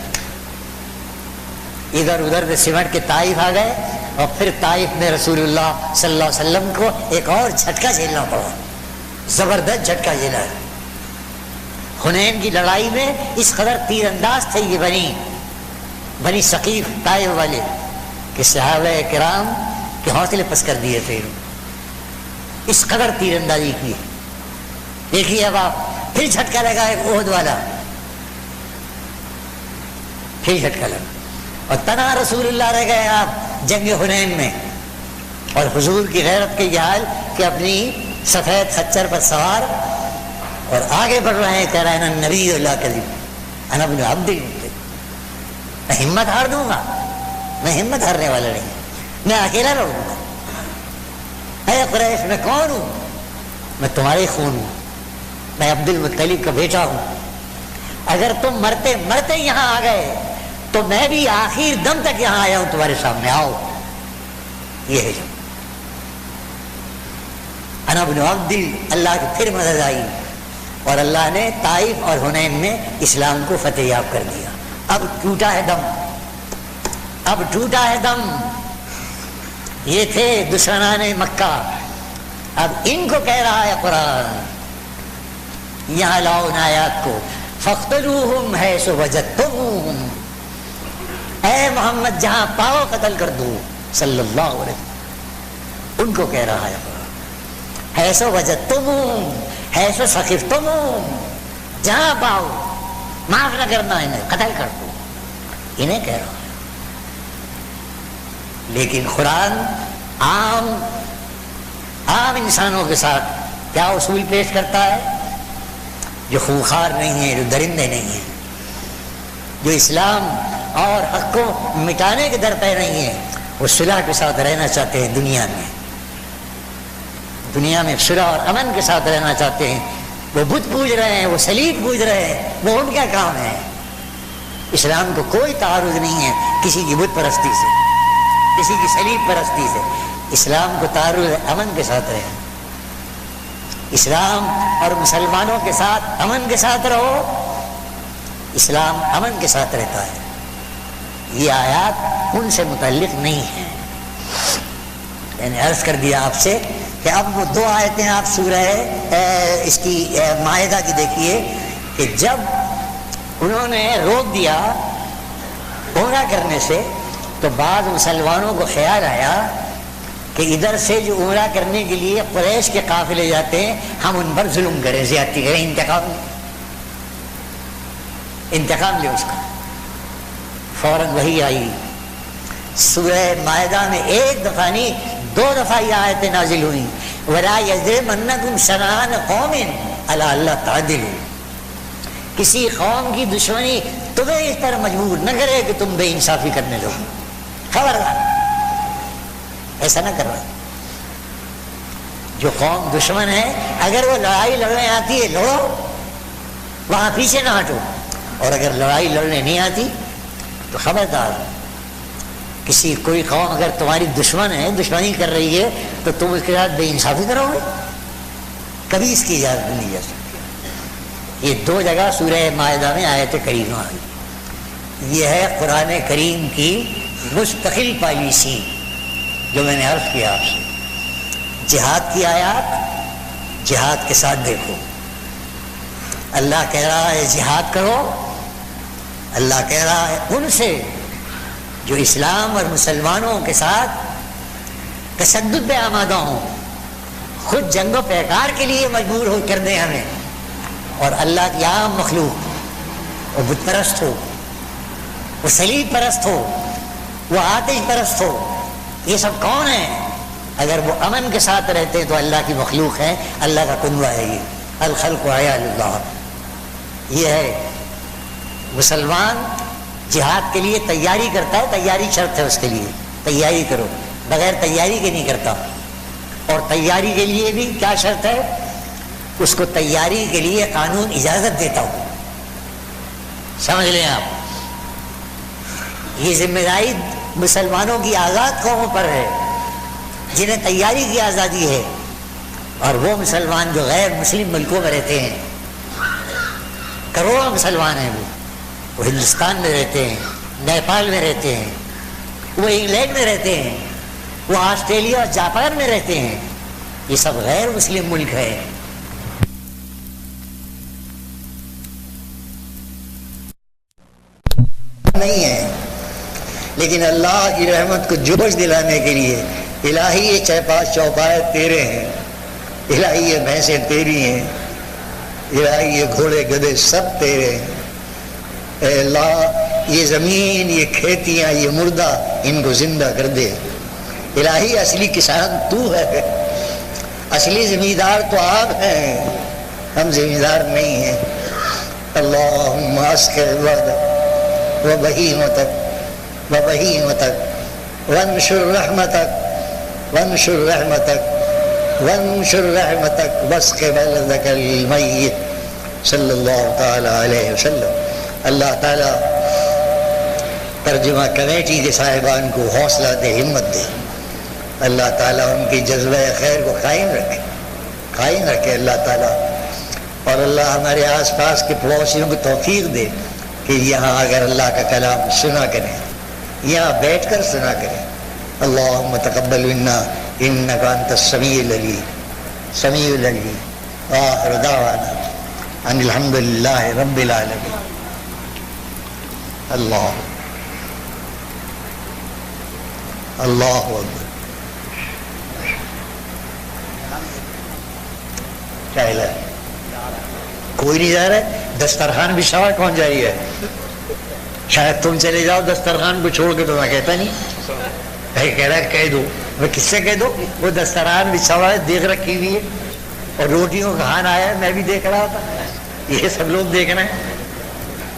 ادھر ادھر سے سمٹ کے طائف آ گئے، اور پھر طائف میں رسول اللہ صلی اللہ علیہ وسلم کو ایک اور جھٹکا جھیلنا پڑا، زبردست جھٹکا جھیلا ہے۔ حنین کی لڑائی میں اس قدر تیر انداز تھے یہ بنی ثقیف طائف والے کہ صحابہ کرام کے حوصلے پس کر دیے تھے، اس قدر تیر اندازی کی۔ دیکھیے اب آپ، پھر جھٹکا لگا ایک احد والا، پھر جھٹکا لگا، اور تنہا رسول اللہ رہ گئے آپ جنگ حنین میں، اور حضور کی غیرت کے یہ حال کہ اپنی سفید خچر پر سوار اور آگے بڑھ رہے ہیں، کہہ رہے ہیں نبی اللہ کذب انا ابن عبد المطلب، میں ہمت ہار دوں گا، میں ہمت ہارنے والا نہیں، میں اکیلا رہوں گا۔ اے قریش، میں کون ہوں؟ میں تمہارے خون ہوں، میں عبد المطلب کا بیٹا ہوں، اگر تم مرتے مرتے یہاں آ گئے تو میں بھی آخر دم تک یہاں آیا ہوں تمہارے سامنے، آؤ۔ یہ ہے جو انا ابن عبد، اللہ کی پھر مدد آئی، اور اللہ نے طائف اور حنین میں اسلام کو فتح یاب کر دیا۔ اب ٹوٹا ہے دم، اب ٹوٹا ہے دم، یہ تھے دشمنان مکہ، اب ان کو کہہ رہا ہے قرآن، یہاں لاؤ ان آیات کو، فَاقْتُلُوهُمْ حَيْثُ وَجَدتُّمُوهُمْ، اے محمد جہاں پاؤ قتل کر دو، صلی اللہ علیہ وسلم، ان کو کہہ رہا ہے حَيْثُ وَجَدتُّمُوهُمْ حَيْثُ ثَقِفْتُمُوهُمْ، جہاں پاؤ معاف نہ کرنا، انہیں قتل کر دو، انہیں کہہ رہا ہے۔ لیکن قرآن عام انسانوں کے ساتھ کیا اصول پیش کرتا ہے؟ جو خونخوار نہیں ہیں، جو درندے نہیں ہیں، جو اسلام اور حق کو مٹانے کے در پہ نہیں ہیں، وہ صلح کے ساتھ رہنا چاہتے ہیں، دنیا میں صلح اور امن کے ساتھ رہنا چاہتے ہیں۔ وہ بت پوج رہے ہیں، وہ صلیب پوج رہے ہیں، وہ ان کا کام ہے۔ اسلام کو کوئی تعارض نہیں ہے کسی کی بت پرستی سے، کسی کی صلیب پرستی سے، اسلام کو تعارض ہے امن کے ساتھ رہے۔ اسلام اور مسلمانوں کے ساتھ امن کے ساتھ رہو، اسلام امن کے ساتھ رہتا ہے۔ یہ آیات ان سے متعلق نہیں ہیں۔ میں نے عرض کر دیا آپ سے کہ اب وہ 2 آیتیں آپ سورہ اس کی مائدہ کی دیکھیے کہ جب انہوں نے روک دیا عمرہ کرنے سے تو بعض مسلمانوں کو خیال آیا کہ ادھر سے جو عمرہ کرنے کے لیے قریش کے قافلے جاتے ہیں ہم ان پر ظلم کریں، زیادتی کریں، انتقام لے اس کا۔ فوراً وہی آئی، سورہ مائدہ میں ایک دفعہ نہیں 2 دفعہ یہ آیتیں نازل ہوئی، وَلَا يَجْرِمَنَّكُمْ شَنَآنُ قَوْمٍ عَلَىٰ أَلَّا تَعْدِلُوا، کسی قوم کی دشمنی تمہیں اس پر مجبور نہ کرے کہ تم بے انصافی کرنے لگو، خبردار ایسا نہ کرنا۔ جو قوم دشمن ہے اگر وہ لڑائی لڑنے آتی ہے لڑو، وہاں پیچھے نہ ہٹو، اور اگر لڑائی لڑنے نہیں آتی تو خبردار، کوئی قوم اگر تمہاری دشمن ہے، دشمنی کر رہی ہے تو تم اس کے ساتھ بے انصافی کرو گے، کبھی اس کی اجازت نہیں دی جا سکتی۔ یہ 2 جگہ سورہ مائدہ میں آیت کریمہ آئی۔ یہ ہے قرآن کریم کی مستقل پالیسی جو میں نے عرض کیا آپ سے۔ جہاد کی آیات جہاد کے ساتھ دیکھو، اللہ کہہ رہا ہے جہاد کرو، اللہ کہہ رہا ہے ان سے جو اسلام اور مسلمانوں کے ساتھ تشدد پہ آمادہ ہوں، خود جنگ و پیکار کے لیے مجبور ہو کر دیں ہمیں، اور اللہ کی عام مخلوق، وہ بت پرست ہو، وہ صلیب پرست ہو، وہ آتش پرست ہو، یہ سب کون ہیں؟ اگر وہ امن کے ساتھ رہتے ہیں تو اللہ کی مخلوق ہے، اللہ کا کنوہ ہے۔ یہ الخلق عیال اللہ، یہ ہے مسلمان جہاد کے لیے تیاری کرتا ہے، تیاری شرط ہے اس کے لیے، تیاری کرو، بغیر تیاری کے نہیں کرتا۔ اور تیاری کے لیے بھی کیا شرط ہے؟ اس کو تیاری کے لیے قانون اجازت دیتا ہو، سمجھ لیں آپ۔ یہ ذمہ داری مسلمانوں کی آزاد قوموں پر ہے جنہیں تیاری کی آزادی ہے، اور وہ مسلمان جو غیر مسلم ملکوں میں رہتے ہیں، کروڑوں مسلمان ہیں، وہ ہندوستان میں رہتے ہیں، نیپال میں رہتے ہیں، وہ انگلینڈ میں رہتے ہیں، وہ آسٹریلیا اور جاپان میں رہتے ہیں، یہ سب غیر مسلم ملک ہے۔ نہیں ہے، لیکن اللہ کی رحمت کو جوش دلانے کے لیے الہی یہ چوپائے تیرے ہیں، الہی یہ بھینسیں تیری ہیں، الہی یہ گھوڑے گدھے سب تیرے ہیں۔ اے اللہ یہ زمین، یہ کھیتیاں، یہ مردہ، ان کو زندہ کر دے۔ الہی اصلی کسان تو ہے، اصلی زمیندار تو آپ ہیں، ہم زمیندار نہیں ہیں۔ اللہم اسقِ عبادک و بہیمتک و بہیمتک وانشر رحمتک وانشر رحمتک وانشر رحمتک واسق بلدک المیت صلی اللہ تعالی علیہ وسلم۔ اللہ تعالیٰ ترجمہ کمیٹی کے صاحبان کو حوصلہ دے، ہمت دے، اللہ تعالیٰ ان کی جذبہ خیر کو قائم رکھے اللہ تعالیٰ، اور اللہ ہمارے آس پاس کے پڑوسیوں کو توفیق دے کہ یہاں اگر اللہ کا کلام سنا کریں، یہاں بیٹھ کر سنا کریں۔ اللہم تقبل منا انک انت السمیع العلیم آخر دعوانا ان الحمدللہ رب العالمین۔ اللہ اکبر۔ کیا ہے؟ کوئی نہیں جا رہا ہے، دسترخوان بچھا ہوا کون جاری ہے؟ شاید تم چلے جاؤ دسترخوان کو چھوڑ کے، تو میں کہتا نہیں، کہہ رہا ہے کہہ دو، میں کس سے کہہ دو؟ وہ دسترخوان بچھا ہوا ہے، دیکھ رکھی ہوئی ہے، اور روٹیوں کا کھانا آیا ہے، میں بھی دیکھ رہا تھا، یہ سب لوگ دیکھ رہے ہیں،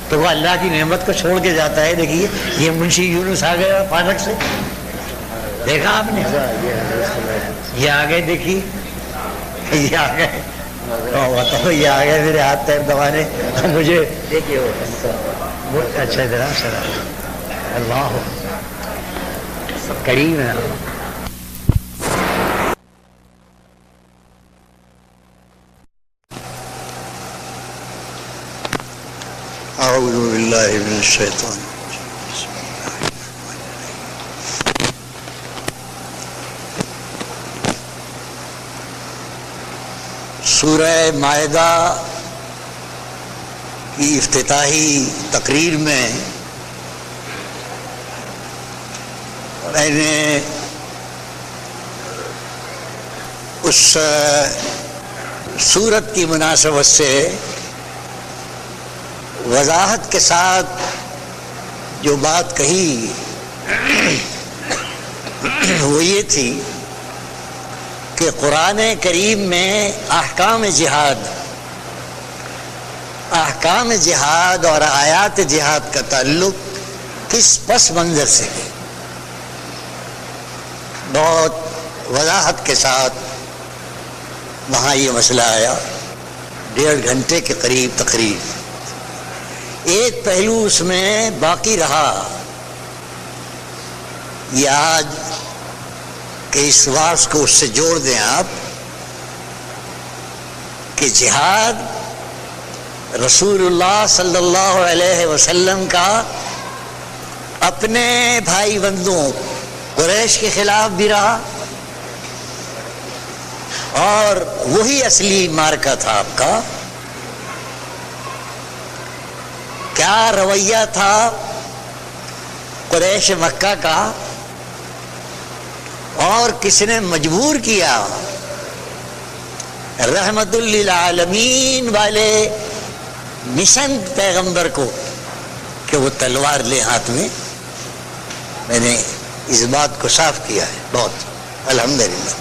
تو وہ اللہ کی نعمت کو چھوڑ کے جاتا ہے۔ دیکھیے یہ منشی یونس آ گیا پاٹک سے، دیکھا آپ نے؟ یہ آ گئے، دیکھیے یہ آ گئے، یہ آ گئے میرے ہاتھ پیر دبانے، مجھے دیکھیے اچھا ذرا سر اللہ کریم ہے۔ اعوذ باللہ من الشیطان سورہ مائدہ کی افتتاحی تقریر میں میں نے اس سورت کی مناسبت سے وضاحت کے ساتھ جو بات کہی وہ یہ تھی کہ قرآن کریم میں احکام جہاد اور آیات جہاد کا تعلق کس پس منظر سے ہے. بہت وضاحت کے ساتھ وہاں یہ مسئلہ آیا. 1.5 گھنٹے کے قریب تقریر. ایک پہلو اس میں باقی رہا یہ آج کہ اس واس کو اس سے جوڑ دیں آپ کہ جہاد رسول اللہ صلی اللہ علیہ وسلم کا اپنے بھائی بندوں قریش کے خلاف بھی رہا اور وہی اصلی مارکا تھا آپ کا. کیا رویہ تھا قریش مکہ کا اور کس نے مجبور کیا رحمت للعالمین والے مشن پیغمبر کو کہ وہ تلوار لے ہاتھ میں. میں نے اس بات کو صاف کیا ہے بہت الحمدللہ.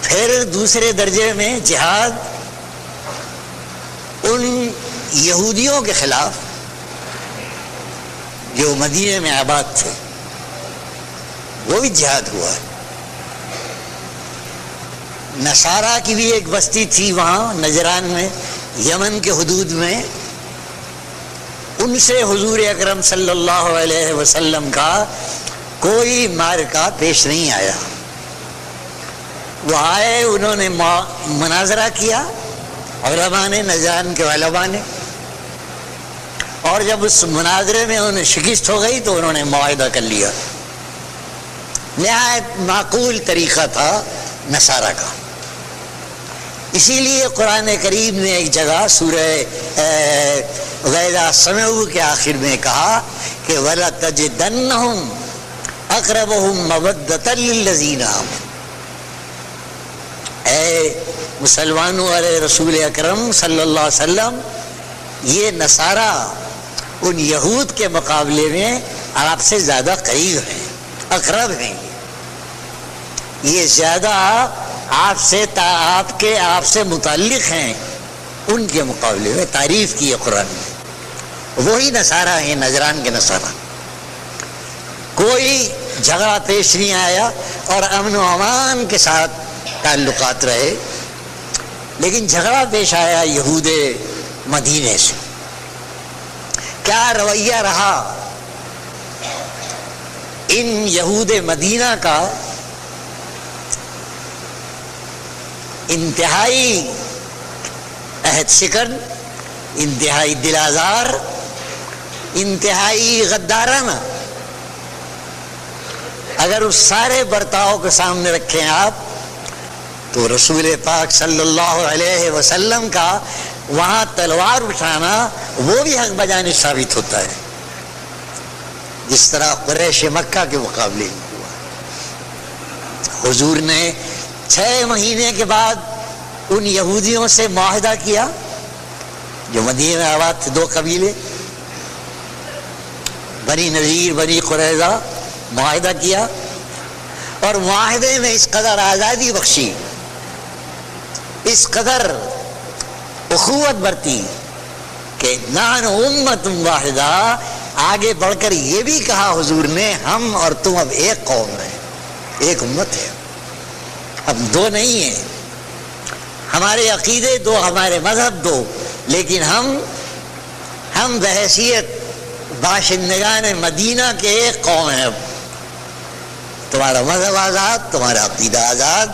پھر دوسرے درجے میں جہاد ان یہودیوں کے خلاف جو مدینے میں آباد تھے وہ بھی جہاد ہوا ہے. نصارہ کی بھی ایک بستی تھی وہاں نجران میں یمن کے حدود میں. ان سے حضور اکرم صلی اللہ علیہ وسلم کا کوئی معرکہ پیش نہیں آیا. وہ آئے, انہوں نے مناظرہ کیا علماء نے, نجران کے علماء نے, اور جب اس مناظرے میں انہیں شکست ہو گئی تو انہوں نے معاہدہ کر لیا. نہایت معقول طریقہ تھا نصارہ کا. اسی لیے قرآن کریم نے ایک جگہ سورہ وَإِذَا سَمِعُوا کے آخر میں کہا کہ وَلَتَجِدَنَّهُمْ أَقْرَبَهُمْ مَوَدَّةً لِلَّذِينَ آمَنُوا. اے مسلمانوں علیہ رسول اکرم صلی اللہ علیہ وسلم, یہ نصارہ ان یہود کے مقابلے میں آپ سے زیادہ قریب ہیں, اقرب ہیں. یہ زیادہ آپ سے متعلق ہیں ان کے مقابلے میں. تعریف کی ہے قرآن میں. وہی نصارہ ہیں, نجران کے نصارہ. کوئی جھگڑا پیش نہیں آیا اور امن و امان کے ساتھ تعلقات رہے, لیکن جھگڑا پیش آیا یہود مدینے سے. کیا رویہ رہا ان یہود مدینہ کا؟ انتہائی عہد شکن, انتہائی دل آزار, انتہائی غدارانہ. اگر اس سارے برتاؤ کے سامنے رکھیں آپ تو رسول پاک صلی اللہ علیہ وسلم کا وہاں تلوار اٹھانا وہ بھی حق بجانب ثابت ہوتا ہے, جس طرح قریش مکہ کے مقابلے میں ہوا. حضور نے 6 مہینے کے بعد ان یہودیوں سے معاہدہ کیا جو مدینے میں آباد تھے, 2 قبیلے بنی نذیر بنی قریظہ. معاہدہ کیا اور معاہدے میں اس قدر آزادی بخشی, اس قدر اخوت برتی کہ نحن امت واحدہ. آگے بڑھ کر یہ بھی کہا حضور نے ہم اور تم اب ایک قوم ہیں, ایک امت ہے, اب 2 نہیں ہیں. ہمارے عقیدے 2, ہمارے مذہب 2, لیکن ہم بحیثیت باشندگان مدینہ کے ایک قوم ہیں. اب تمہارا مذہب آزاد, تمہارا عقیدہ آزاد,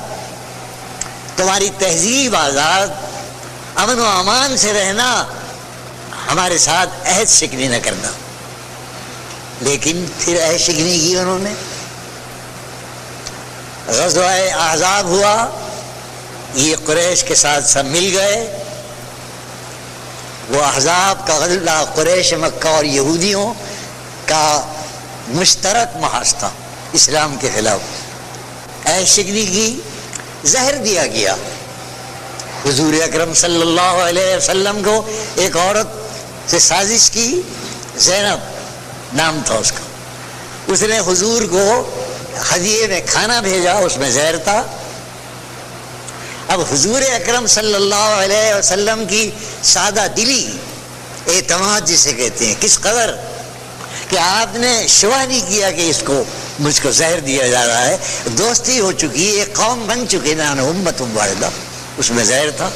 تمہاری تہذیب آزاد, امن و امان سے رہنا, ہمارے ساتھ عہد شکنی نہ کرنا. لیکن پھر عہد شکنی کی انہوں نے. غزوہ احزاب ہوا, یہ قریش کے ساتھ سب مل گئے وہ احزاب کا غزوہ قریش مکہ اور یہودیوں کا مشترک محاذ تھا اسلام کے خلاف۔ شکنی کی زہر دیا گیا۔ حضور اکرم صلی اللہ علیہ وسلم کو ایک عورت سے سازش کی، زینب نام تھا اس کا، اس نے حضور کو ہدیے میں کھانا بھیجا، اس میں زہر تھا۔ اب حضور اکرم صلی اللہ علیہ وسلم کی سادہ دلی، اعتماد جسے کہتے ہیں، کس قدر کہ آپ نے شبہ نہیں کیا کہ اس کو مجھ کو زہر دیا جا رہا ہے، دوستی ہو چکی، ایک قوم بن چکی نا، امت واحدہ، اس میں زہر تھا۔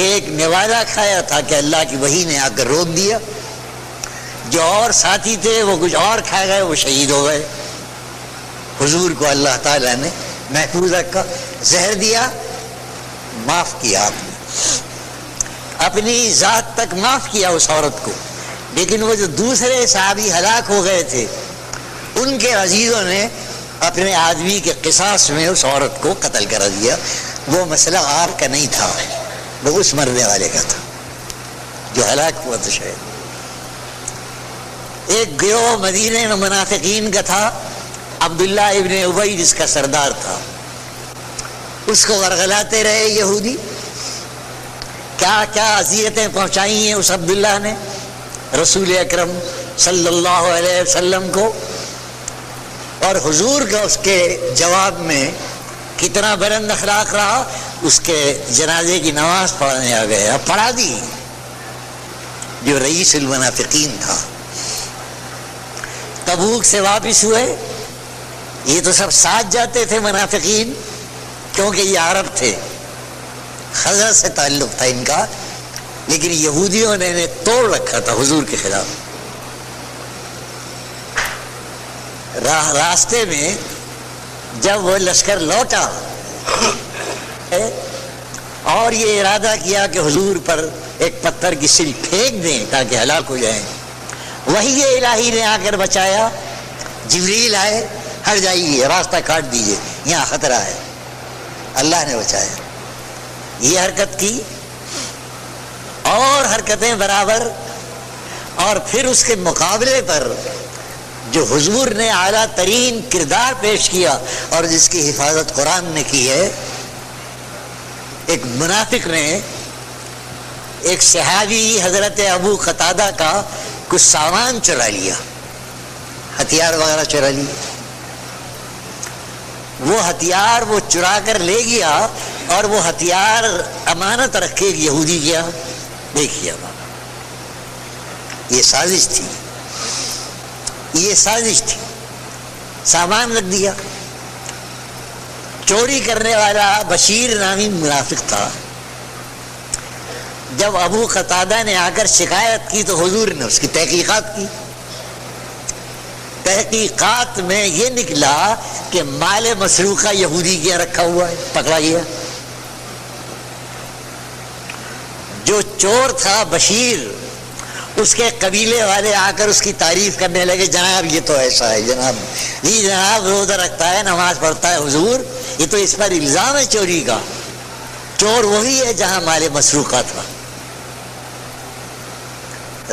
ایک نوالہ کھایا تھا کہ اللہ کی وحی نے آ کر روک دیا، جو اور ساتھی تھے وہ کچھ اور کھا گئے، وہ شہید ہو گئے۔ حضور کو اللہ تعالیٰ نے محفوظ رکھا، زہر دیا، معاف کیا، آپ نے اپنی ذات تک معاف کیا اس عورت کو۔ لیکن وہ جو دوسرے صحابی ہلاک ہو گئے تھے، ان کے عزیزوں نے اپنے آدمی کے قصاص میں اس عورت کو قتل کرا دیا۔ وہ مسئلہ آپ کا نہیں تھا، وہ اس مرنے والے کا تھا جو ہلاک ہوا تھا شاید۔ ایک گروہ مدینے میں منافقین کا تھا، عبداللہ ابن ابی جس کا سردار تھا، اس کو ورغلاتے رہے یہودی، کیا کیا اذیتیں پہنچائی ہیں اس عبداللہ نے رسول اکرم صلی اللہ علیہ وسلم کو، اور حضور کا اس کے جواب میں کتنا بلند اخلاق رہا۔ اس کے جنازے کی نماز پڑھنے آ گئے، اب پڑھا دی، جو رئیس المنافقین تھا۔ تبوک سے واپس ہوئے، یہ تو سب ساتھ جاتے تھے منافقین، کیونکہ یہ عرب تھے، خزرج سے تعلق تھا ان کا، لیکن یہودیوں نے انہیں توڑ رکھا تھا حضور کے خلاف۔ راستے میں جب وہ لشکر لوٹا اور یہ ارادہ کیا کہ حضور پر ایک پتھر کی سل پھینک دیں تاکہ ہلاک ہو جائیں، وہی الہی نے آ کر بچایا۔ جبریل آئے، ہٹ جائیے، راستہ کاٹ دیجیے، یہاں خطرہ ہے، اللہ نے بچایا۔ یہ حرکت کی اور حرکتیں برابر، اور پھر اس کے مقابلے پر جو حضور نے اعلیٰ ترین کردار پیش کیا اور جس کی حفاظت قرآن نے کی ہے، ایک منافق نے ایک صحابی حضرت ابو قتادہ کا کچھ سامان چرا لیا، ہتھیار وغیرہ چرا لیا۔ وہ ہتھیار وہ چرا کر لے گیا، اور وہ ہتھیار امانت رکھ کے ایک یہودی گیا، دیکھیے یہ سازش تھی، یہ سازش تھی، سامان رکھ دیا۔ چوری کرنے والا بشیر نامی منافق تھا۔ جب ابو قتادہ نے آ کر شکایت کی تو حضور نے اس کی تحقیقات کی۔ تحقیقات میں یہ نکلا کہ مال مسروقہ یہودی کے رکھا ہوا ہے، پکڑا گیا۔ جو چور تھا بشیر، اس کے قبیلے والے آ کر اس کی تعریف کرنے لگے، جناب یہ تو ایسا ہے، جناب جی جناب روزہ رکھتا ہے، نماز پڑھتا ہے، حضور یہ تو اس پر الزام ہے چوری کا۔ چور وہی ہے جہاں مال مسروقہ تھا۔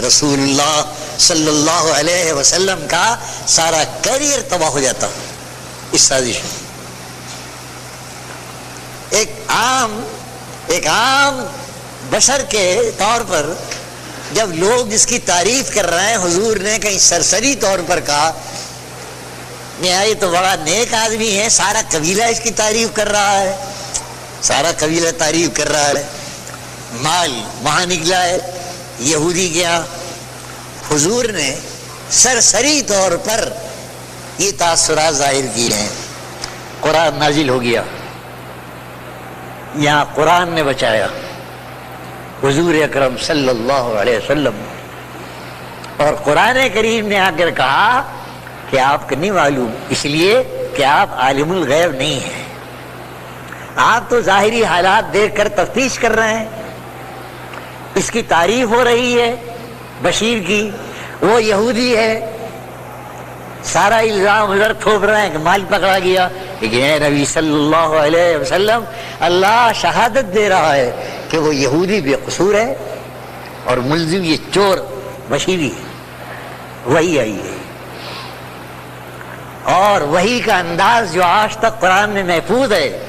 رسول اللہ صلی اللہ علیہ وسلم کا سارا کیریئر تباہ ہو جاتا اس سازش میں۔ ایک عام بشر کے طور پر جب لوگ اس کی تعریف کر رہے ہیں، حضور نے کہیں سرسری طور پر کہا یہ تو بڑا نیک آدمی ہے، سارا قبیلہ اس کی تعریف کر رہا ہے، سارا قبیلہ تعریف کر رہا ہے، مال وہاں نکلا ہے یہودی کیا۔ حضور نے سرسری طور پر یہ تاثرات ظاہر کیے ہیں۔ قرآن نازل ہو گیا، یہاں قرآن نے بچایا حضور اکرم صلی اللہ علیہ وسلم، اور قرآن کریم نے آ کر کہا کہ آپ کو نہیں معلوم، اس لیے کہ آپ عالم الغیب نہیں ہیں، آپ تو ظاہری حالات دیکھ کر تفتیش کر رہے ہیں۔ اس کی تعریف ہو رہی ہے بشیر کی، وہ یہودی ہے، سارا الزام ادھر تھوپ رہے ہیں کہ مال پکڑا گیا، لیکن اے نبی صلی اللہ علیہ وسلم اللہ شہادت دے رہا ہے کہ وہ یہودی بے قصور ہے، اور ملزم یہ چور بشیری ہے، وہی آئی ہے، اور وہی کا انداز جو آج تک قرآن میں محفوظ ہے۔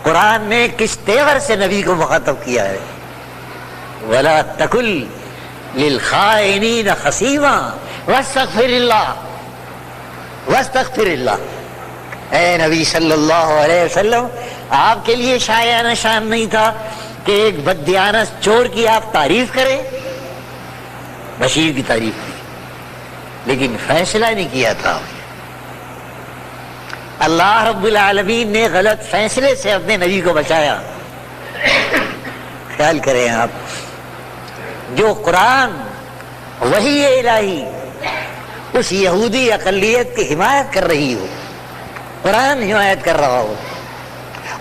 قرآن نے کس تیور سے نبی کو مخاطب کیا ہے؟ وَلَا تَكُلْ لِلْخَائِنِينَ خَصِيمًا وَاسْتَغْفِرِ اللَّهَ وَاسْتَغْفِرِ اللَّهَ۔ اے نبی صلی اللہ علیہ وسلم، آپ کے لیے شایانہ شان نہیں تھا کہ ایک بددیانت چور کی آپ تعریف کریں؟ بشیر کی تعریف کی، لیکن فیصلہ نہیں کیا تھا۔ اللہ رب العالمین نے غلط فیصلے سے اپنے نبی کو بچایا۔ خیال کریں آپ، جو قرآن وحی الہی اس یہودی اقلیت کی حمایت کر رہی ہو، قرآن حمایت کر رہا ہو،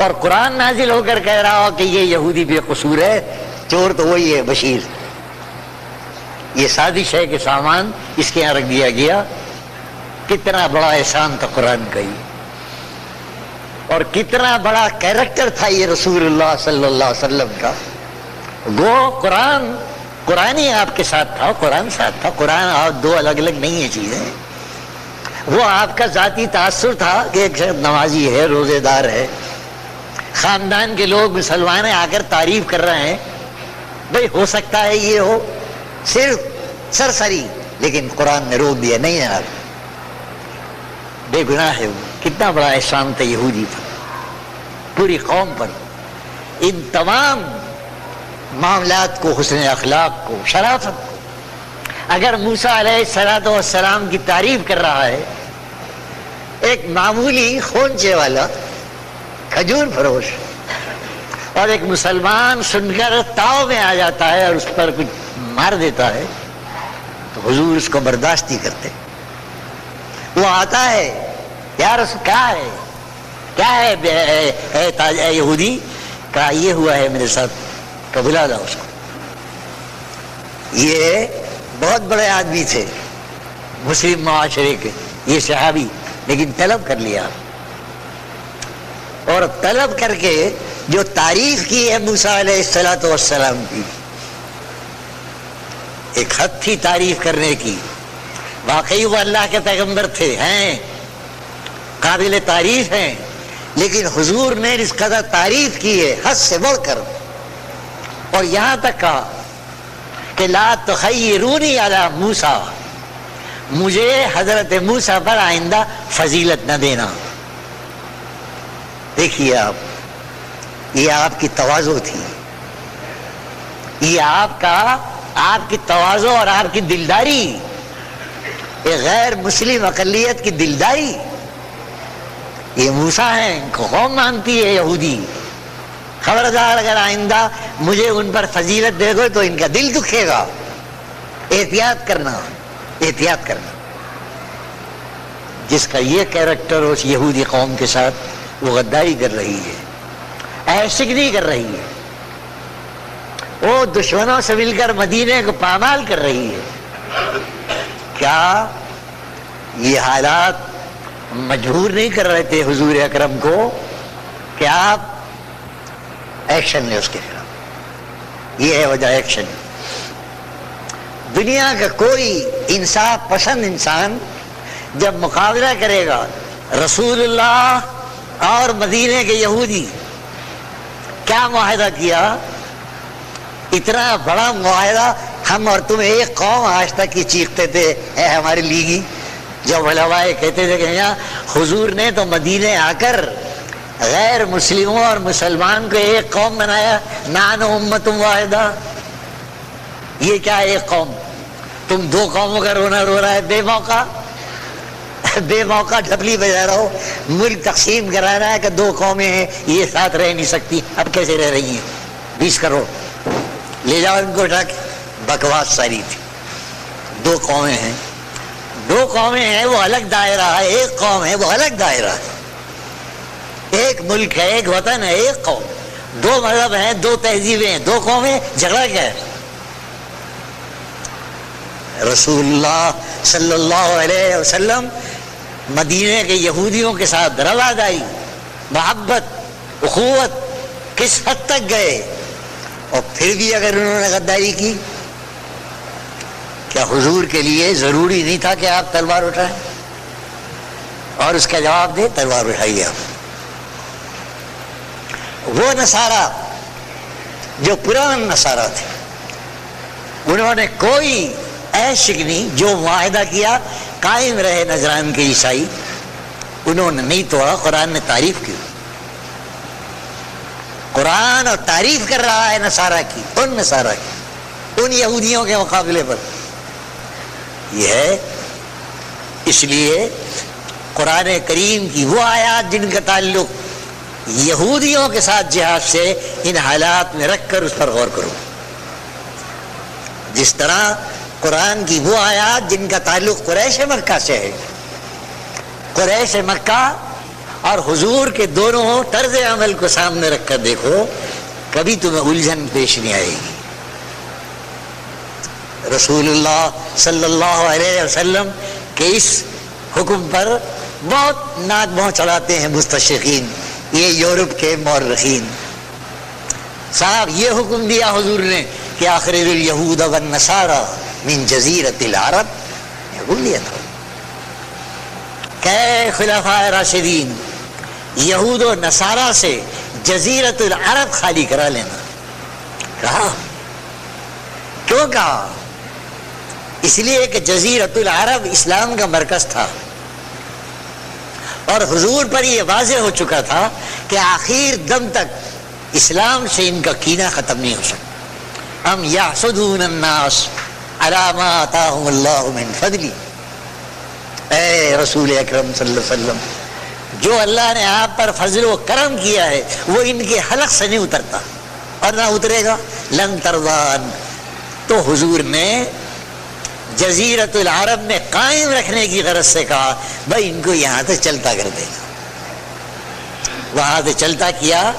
اور قرآن نازل ہو کر کہہ رہا ہو کہ یہ یہودی بے قصور ہے، چور تو وہی ہے بشیر، یہ سازش ہے کہ سامان اس کے یہاں رکھ دیا گیا۔ کتنا بڑا احسان تھا قرآن کا یہ، اور کتنا بڑا کیریکٹر تھا یہ رسول اللہ صلی اللہ علیہ وسلم کا۔ وہ قرآن ہی آپ کے ساتھ تھا، قرآن ساتھ تھا، قرآن آپ دو الگ الگ نہیں ہیں چیزیں۔ وہ آپ کا ذاتی تاثر تھا کہ ایک شخص نمازی ہے، روزے دار ہے، خاندان کے لوگ مسلمان ہیں، آ کر تعریف کر رہے ہیں، بھئی ہو سکتا ہے یہ ہو، صرف سرسری، لیکن قرآن نے روک دیا، نہیں جناب، بے گناہ ہے وہ۔ کتنا بڑا احسان تھا یہودی پر، پوری قوم پر، ان تمام معاملات کو، حسن اخلاق کو، شرافت کو۔ اگر موسیٰ علیہ السلام کی تعریف کر رہا ہے ایک معمولی خونچے والا کھجور فروش، اور ایک مسلمان سن کر تاؤ میں آ جاتا ہے اور اس پر کچھ مار دیتا ہے، تو حضور اس کو برداشت نہیں کرتے۔ وہ آتا ہے، یا رسول کیا ہے اے یہودی؟ کہا یہ ہوا ہے میرے ساتھ، کہ بلا لا اس کو۔ یہ بہت بڑے آدمی تھے مسلم معاشرے کے، یہ صحابی، لیکن طلب کر لیا، اور طلب کر کے جو تعریف کی ہے موسیٰ علیہ السلام کی، ایک حد تھی تعریف کرنے کی، واقعی وہ اللہ کے پیغمبر تھے، ہیں قابل تعریف ہیں، لیکن حضور نے اس قدر تعریف کی ہے حد سے بڑھ کر، اور یہاں تک کہا کہ لا تخیرونی علی موسیٰ، مجھے حضرت موسیٰ پر آئندہ فضیلت نہ دینا۔ دیکھیے آپ، یہ آپ کی تواضع تھی، یہ آپ کی تواضع اور آپ کی دلداری، یہ غیر مسلم اقلیت کی دلداری۔ یہ موسیٰ ہیں، ان کو قوم مانتی ہے یہودی، خبردار اگر آئندہ مجھے ان پر فضیلت دے دو تو ان کا دل دکھے گا، احتیاط کرنا، احتیاط کرنا۔ جس کا یہ کیریکٹر اس یہودی قوم کے ساتھ، وہ غداری کر رہی ہے، عیشگری کر رہی ہے، وہ دشمنوں سے مل کر مدینے کو پامال کر رہی ہے۔ کیا یہ حالات مجبور نہیں کر رہے تھے حضور اکرم کو کہ آپ ایکشن لیں اس کے خلاف؟ یہ ہے وجہ ایکشن۔ دنیا کا کوئی انصاف پسند انسان جب مقابلہ کرے گا رسول اللہ اور مدینے کے یہودی، کیا معاہدہ کیا؟ اتنا بڑا معاہدہ، ہم اور تم ایک قوم، آج تک یہ چیختے تھے اے ہمارے لیگی، جب علماء کہتے تھے کہ یہاں حضور نے تو مدینے آ کر غیر مسلموں اور مسلمان کو ایک قوم بنایا، نان امت واحدہ۔ یہ کیا ہے ایک قوم؟ تم دو قوموں کا رونا رو رہا ہے، بے موقع ڈھپلی بجا رہا ہو، ملک تقسیم کرا رہا ہے کہ دو قومیں ہیں یہ ساتھ رہ نہیں سکتی، اب کیسے رہ رہی ہیں؟ 20 کروڑ لے جاؤ ان کو اٹھا کے۔ بکواس ساری تھی۔ دو قومیں ہیں، دو قومیں ہیں وہ الگ دائرہ ہے، ایک قوم ہے وہ الگ دائرہ ہے، ایک ملک ہے، ایک وطن ہے، ایک قوم، دو مذہب ہیں، دو تہذیبیں ہیں، دو قومیں، جھگڑا کیا ہے؟ رسول اللہ صلی اللہ علیہ وسلم مدینے کے یہودیوں کے ساتھ رواداری، محبت، اخوت کس حد تک گئے؟ اور پھر بھی اگر انہوں نے غداری کی، کیا حضور کے لیے ضروری نہیں تھا کہ آپ تلوار اٹھائیں؟ اور اس کا جواب دے تلوار اٹھائیے آپ۔ وہ نصارہ جو پرانے نصارہ تھے، انہوں نے کوئی عیش نہیں، جو معاہدہ کیا قائم رہے نجران کے عیسائی، انہوں نے نہیں توڑا۔ قرآن نے تعریف کی، قرآن اور تعریف کر رہا ہے نصارہ کی، ان نصارہ کی، ان یہودیوں کے مقابلے پر۔ یہ ہے اس لیے قرآن کریم کی وہ آیات جن کا تعلق یہودیوں کے ساتھ جہاد سے، ان حالات میں رکھ کر اس پر غور کرو۔ جس طرح قرآن کی وہ آیات جن کا تعلق قریش مکہ سے ہے، قریش مکہ اور حضور کے دونوں طرز عمل کو سامنے رکھ کر دیکھو، کبھی تمہیں الجھن پیش نہیں آئے گی۔ رسول اللہ صلی اللہ علیہ وسلم کے اس حکم پر بہت ناک بھون چڑھاتے ہیں مستشرقین، یہ یورپ کے مورخین۔ صاحب یہ حکم دیا حضور نے کہ اخرج الیہود والنصارى من جزیرۃ العرب، یہ بول لیا تھا کہ خلفائے راشدین یہود و نصارہ سے جزیرۃ العرب خالی کرا لینا۔ کہا کیوں کہا؟ اس لیے کہ جزیرۃ العرب اسلام کا مرکز تھا، اور حضور پر یہ واضح ہو چکا تھا کہ آخر دم تک اسلام سے ان کا کینہ ختم نہیں ہو سکتا۔ ام یحسدون الناس علی ما آتاہم اللہ من فضلہ، اے رسول اکرم صلی اللہ علیہ وسلم، جو اللہ نے آپ پر فضل و کرم کیا ہے وہ ان کے حلق سے نہیں اترتا اور نہ اترے گا۔ لن ترضان، تو حضور نے جزیرۃ العرب میں قائم رکھنے کی غرض سے کہا بھائی ان کو یہاں سے چلتا کر دے گا۔ وہاں سے چلتا کیا،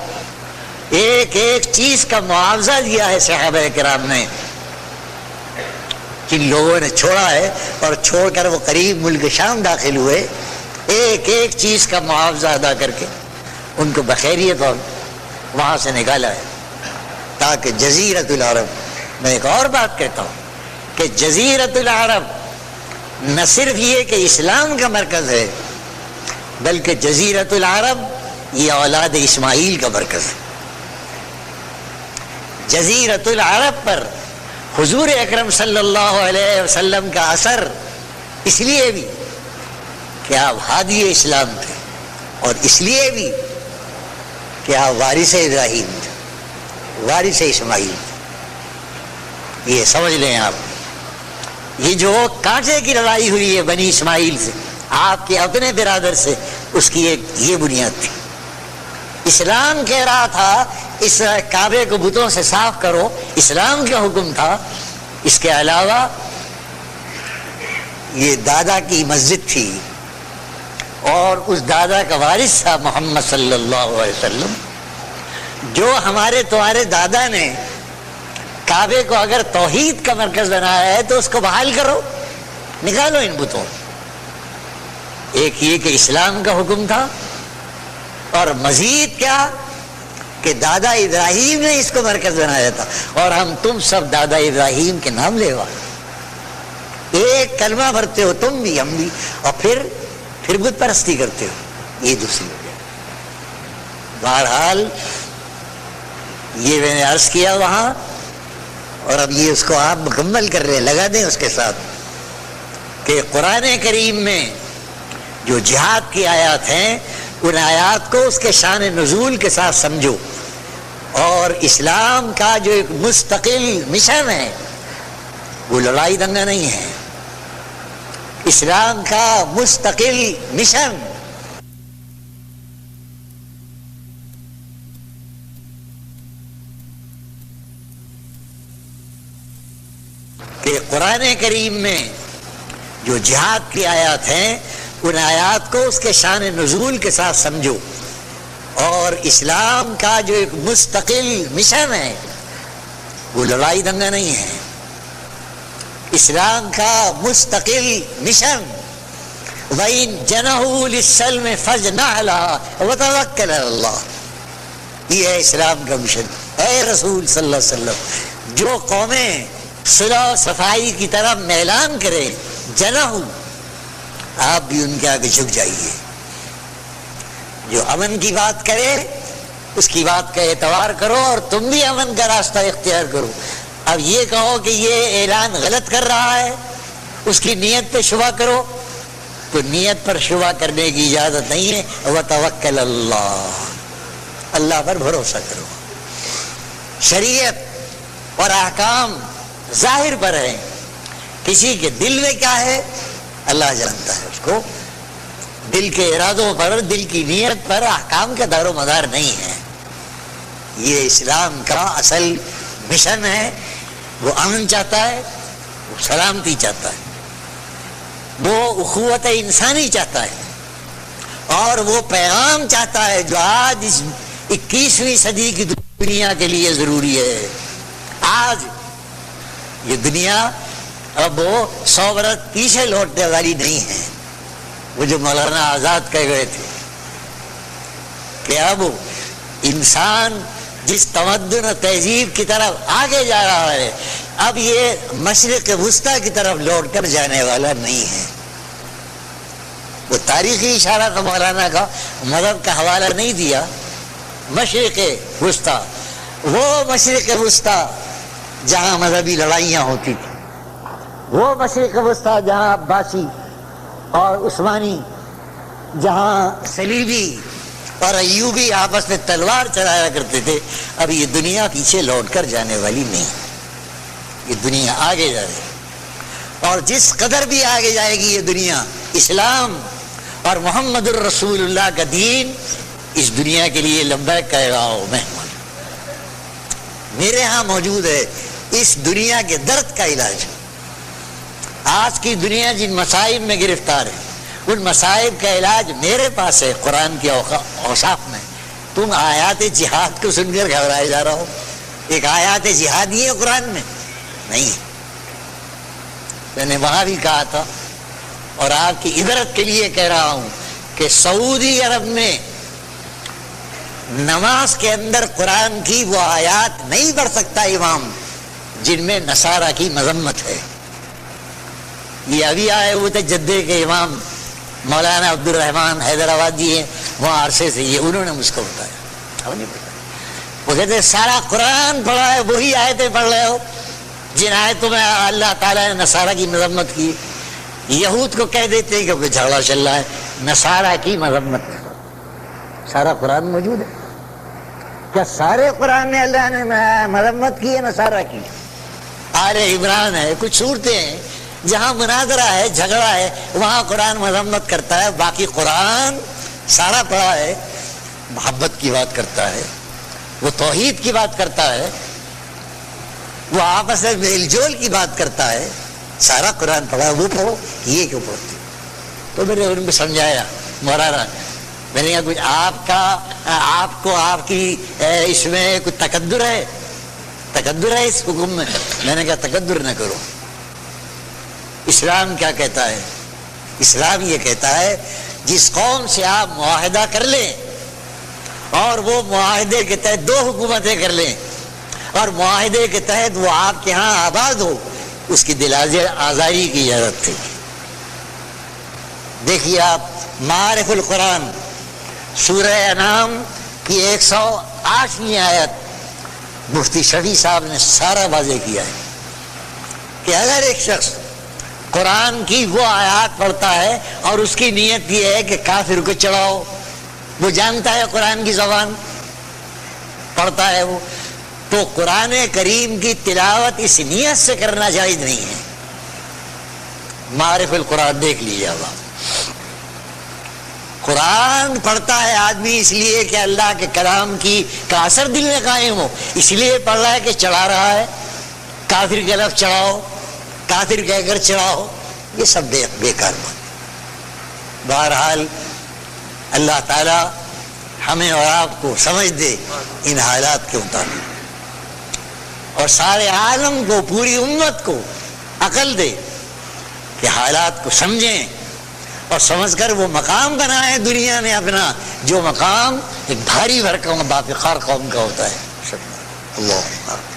ایک ایک چیز کا معاوضہ دیا ہے صحابہ کرام نے، جن لوگوں نے چھوڑا ہے اور چھوڑ کر وہ قریب ملک شام داخل ہوئے، ایک ایک چیز کا معاوضہ ادا کر کے ان کو بخیریت اور وہاں سے نکالا ہے، تاکہ جزیرۃ العرب۔ میں ایک اور بات کہتا ہوں کہ جزیرۃ العرب نہ صرف یہ کہ اسلام کا مرکز ہے، بلکہ جزیرۃ العرب یہ اولاد اسماعیل کا مرکز ہے۔ جزیرۃ العرب پر حضور اکرم صلی اللہ علیہ وسلم کا اثر اس لیے بھی کہ آپ ہادی اسلام تھے، اور اس لیے بھی کہ آپ وارث ابراہیم تھے، وارث اسماعیل تھے۔ یہ سمجھ لیں آپ، یہ جو کانٹے کی لڑائی ہوئی ہے بنی اسماعیل سے، آپ کے اپنے برادر سے، اس کی ایک یہ بنیاد تھی۔ اسلام کہہ رہا تھا اس کعبے کو بتوں سے صاف کرو، اسلام کا حکم تھا۔ اس کے علاوہ یہ دادا کی مسجد تھی، اور اس دادا کا وارث تھا محمد صلی اللہ علیہ وسلم، جو ہمارے تمہارے دادا نے کعبے کو اگر توحید کا مرکز بنایا ہے تو اس کو بحال کرو، نکالو ان بتوں۔ ایک یہ کہ اسلام کا حکم تھا، اور مزید کیا کہ دادا ابراہیم نے اس کو مرکز بنایا تھا، اور ہم تم سب دادا ابراہیم کے نام لیوا، ایک کلمہ بھرتے ہو تم بھی ہم بھی، اور پھر بت پرستی کرتے ہو، یہ دوسری وجہ۔ بہرحال یہ میں نے عرض کیا وہاں، اور اب یہ اس کو آپ مکمل کر رہے، لگا دیں اس کے ساتھ، کہ قرآن کریم میں جو جہاد کی آیات ہیں ان آیات کو اس کے شان نزول کے ساتھ سمجھو، اور اسلام کا جو ایک مستقل مشن ہے وہ لڑائی دنگا نہیں ہے، اسلام کا مستقل مشن کہ قرآن کریم میں جو جہاد کی آیات ہیں ان آیات کو اس کے شان نزول کے ساتھ سمجھو، اور اسلام کا جو ایک مستقل مشن ہے وہ لڑائی دنگا نہیں ہے، اسلام کا مستقل مشن وَإِن جَنَحُوا لِلسَّلْمِ فَاجْنَحْ لَهَا وَتَوَكَّلْ عَلَى اللَّهِ، یہ ہے اسلام کا مشن۔ اے رسول صلی اللہ علیہ وسلم، جو قومیں صلح و صفائی کی طرف میلان کرے، جنحوا، آپ بھی ان کے آگے جھک جائیے۔ جو امن کی بات کرے اس کی بات کا اعتبار کرو اور تم بھی امن کا راستہ اختیار کرو۔ اب یہ کہو کہ یہ اعلان غلط کر رہا ہے، اس کی نیت پہ شبہ کرو، تو نیت پر شبہ کرنے کی اجازت نہیں ہے۔ وتوکل اللہ، اللہ پر بھروسہ کرو۔ شریعت اور احکام ظاہر پر ہے، کسی کے دل میں کیا ہے اللہ جانتا ہے اس کو۔ دل کے ارادوں پر، دل کی نیت پر احکام کا دار و مدار نہیں ہے۔ یہ اسلام کا اصل مشن ہے۔ وہ امن چاہتا ہے، وہ سلامتی چاہتا ہے، وہ اخوت انسانی چاہتا ہے، اور وہ پیغام چاہتا ہے جو آج اس 21ویں صدی کی دنیا کے لیے ضروری ہے۔ آج یہ دنیا اب وہ 100 برس پیچھے لوٹنے والی نہیں ہے۔ وہ جو مولانا آزاد کہہ گئے تھے کہ اب انسان جس تمدن و تہذیب کی طرف آگے جا رہا ہے، اب یہ مشرق وسطیٰ کی طرف لوٹ کر جانے والا نہیں ہے۔ وہ تاریخی اشارہ تھا مولانا کا، مذہب کا حوالہ نہیں دیا۔ مشرق وسطیٰ، وہ مشرق وسطیٰ جہاں مذہبی لڑائیاں ہوتی تھیں، وہ مشرق وسطیٰ جہاں عباسی اور عثمانی، جہاں صلیبی اور ایوبی آپس میں تلوار چلایا کرتے تھے، اب یہ دنیا پیچھے لوٹ کر جانے والی نہیں، یہ دنیا آگے جائے گی، اور جس قدر بھی آگے جائے گی یہ دنیا، اسلام اور محمد الرسول اللہ کا دین اس دنیا کے لیے لبیک کہے گا۔ مہمان میرے ہاں موجود ہے اس دنیا کے درد کا علاج۔ آج کی دنیا جن مصائب میں گرفتار ہے، ان مصائب کا علاج میرے پاس ہے قرآن کے اوصاف میں۔ تم آیات جہاد کو سن کر گھبرائے جا رہا ہو۔ ایک آیات جہاد ہی ہے قرآن میں نہیں۔ میں نے وہاں بھی کہا تھا اور آپ کی عبرت کے لیے کہہ رہا ہوں کہ سعودی عرب میں نماز کے اندر قرآن کی وہ آیات نہیں پڑھ سکتا امام جن میں نصارہ کی مذمت ہے۔ یہ ابھی آئے ہوئے تھے جدے کے امام مولانا عبد الرحمان حیدرآبادی ہیں، وہاں عرصے سے، یہ انہوں نے مجھ کو بتایا۔ وہ کہتے ہیں سارا قرآن پڑھا ہے، وہی آیتیں پڑھ رہے ہو جن آیتوں میں اللہ تعالیٰ نے نصارہ کی مذمت کی۔ یہود کو کہہ دیتے ہیں کہ جھگڑا چل رہا ہے، نصارہ کی مذمت، سارا قرآن موجود ہے۔ کیا سارے قرآن میں اللہ نے مذمت کی ہے نصارہ کی؟ آل عمران ہے، کچھ صورتیں ہیں جہاں مناظرہ ہے، جھگڑا ہے، وہاں قرآن مذمت کرتا ہے۔ باقی قرآن سارا پڑھا ہے، محبت کی بات کرتا ہے، وہ توحید کی بات کرتا ہے، وہ آپس میں میل جول کی بات کرتا ہے۔ سارا قرآن پڑھا ہے، وہ پڑھو، یہ کیوں پڑھتے؟ تو میں نے ان کو سمجھایا مولانا، میں نے کہا کچھ آپ کو آپ کی اس میں کچھ تکدر ہے، تکدر ہے اس حکم میں؟ میں نے کہا تکدر نہ کرو۔ اسلام کیا کہتا ہے؟ اسلام یہ کہتا ہے جس قوم سے آپ معاہدہ کر لیں اور وہ معاہدے کے تحت 2 حکومتیں کر لیں اور معاہدے کے تحت وہ آپ کے ہاں آباد ہو، اس کی دل آزاری کی اجازت تھی۔ دیکھیے آپ معارف القرآن سورہ انعام کی 108ویں آیت مفتی شفیع صاحب نے سارا واضح کیا ہے کہ اگر ایک شخص قرآن کی وہ آیات پڑھتا ہے اور اس کی نیت یہ ہے کہ کافر کو چڑھاؤ، وہ جانتا ہے قرآن کی زبان پڑھتا ہے وہ، تو قرآن کریم کی تلاوت اس نیت سے کرنا جائز نہیں ہے۔ معارف القرآن دیکھ لیجیے اللہ، قرآن پڑھتا ہے آدمی اس لیے کہ اللہ کے کلام کا اثر دل میں قائم ہو، اس لیے پڑھ رہا ہے کہ چڑھا رہا ہے، کافر کے لفظ چڑھاؤ، کافر کہہ کر چڑھاؤ، یہ سب بیکار بات۔ بہرحال اللہ تعالی ہمیں اور آپ کو سمجھ دے ان حالات کے مطابق، اور سارے عالم کو، پوری امت کو عقل دے کہ حالات کو سمجھیں اور سمجھ کر وہ مقام بنائیں دنیا میں اپنا، جو مقام ایک بھاری بھرکم باوقار قوم کا ہوتا ہے۔ اللہ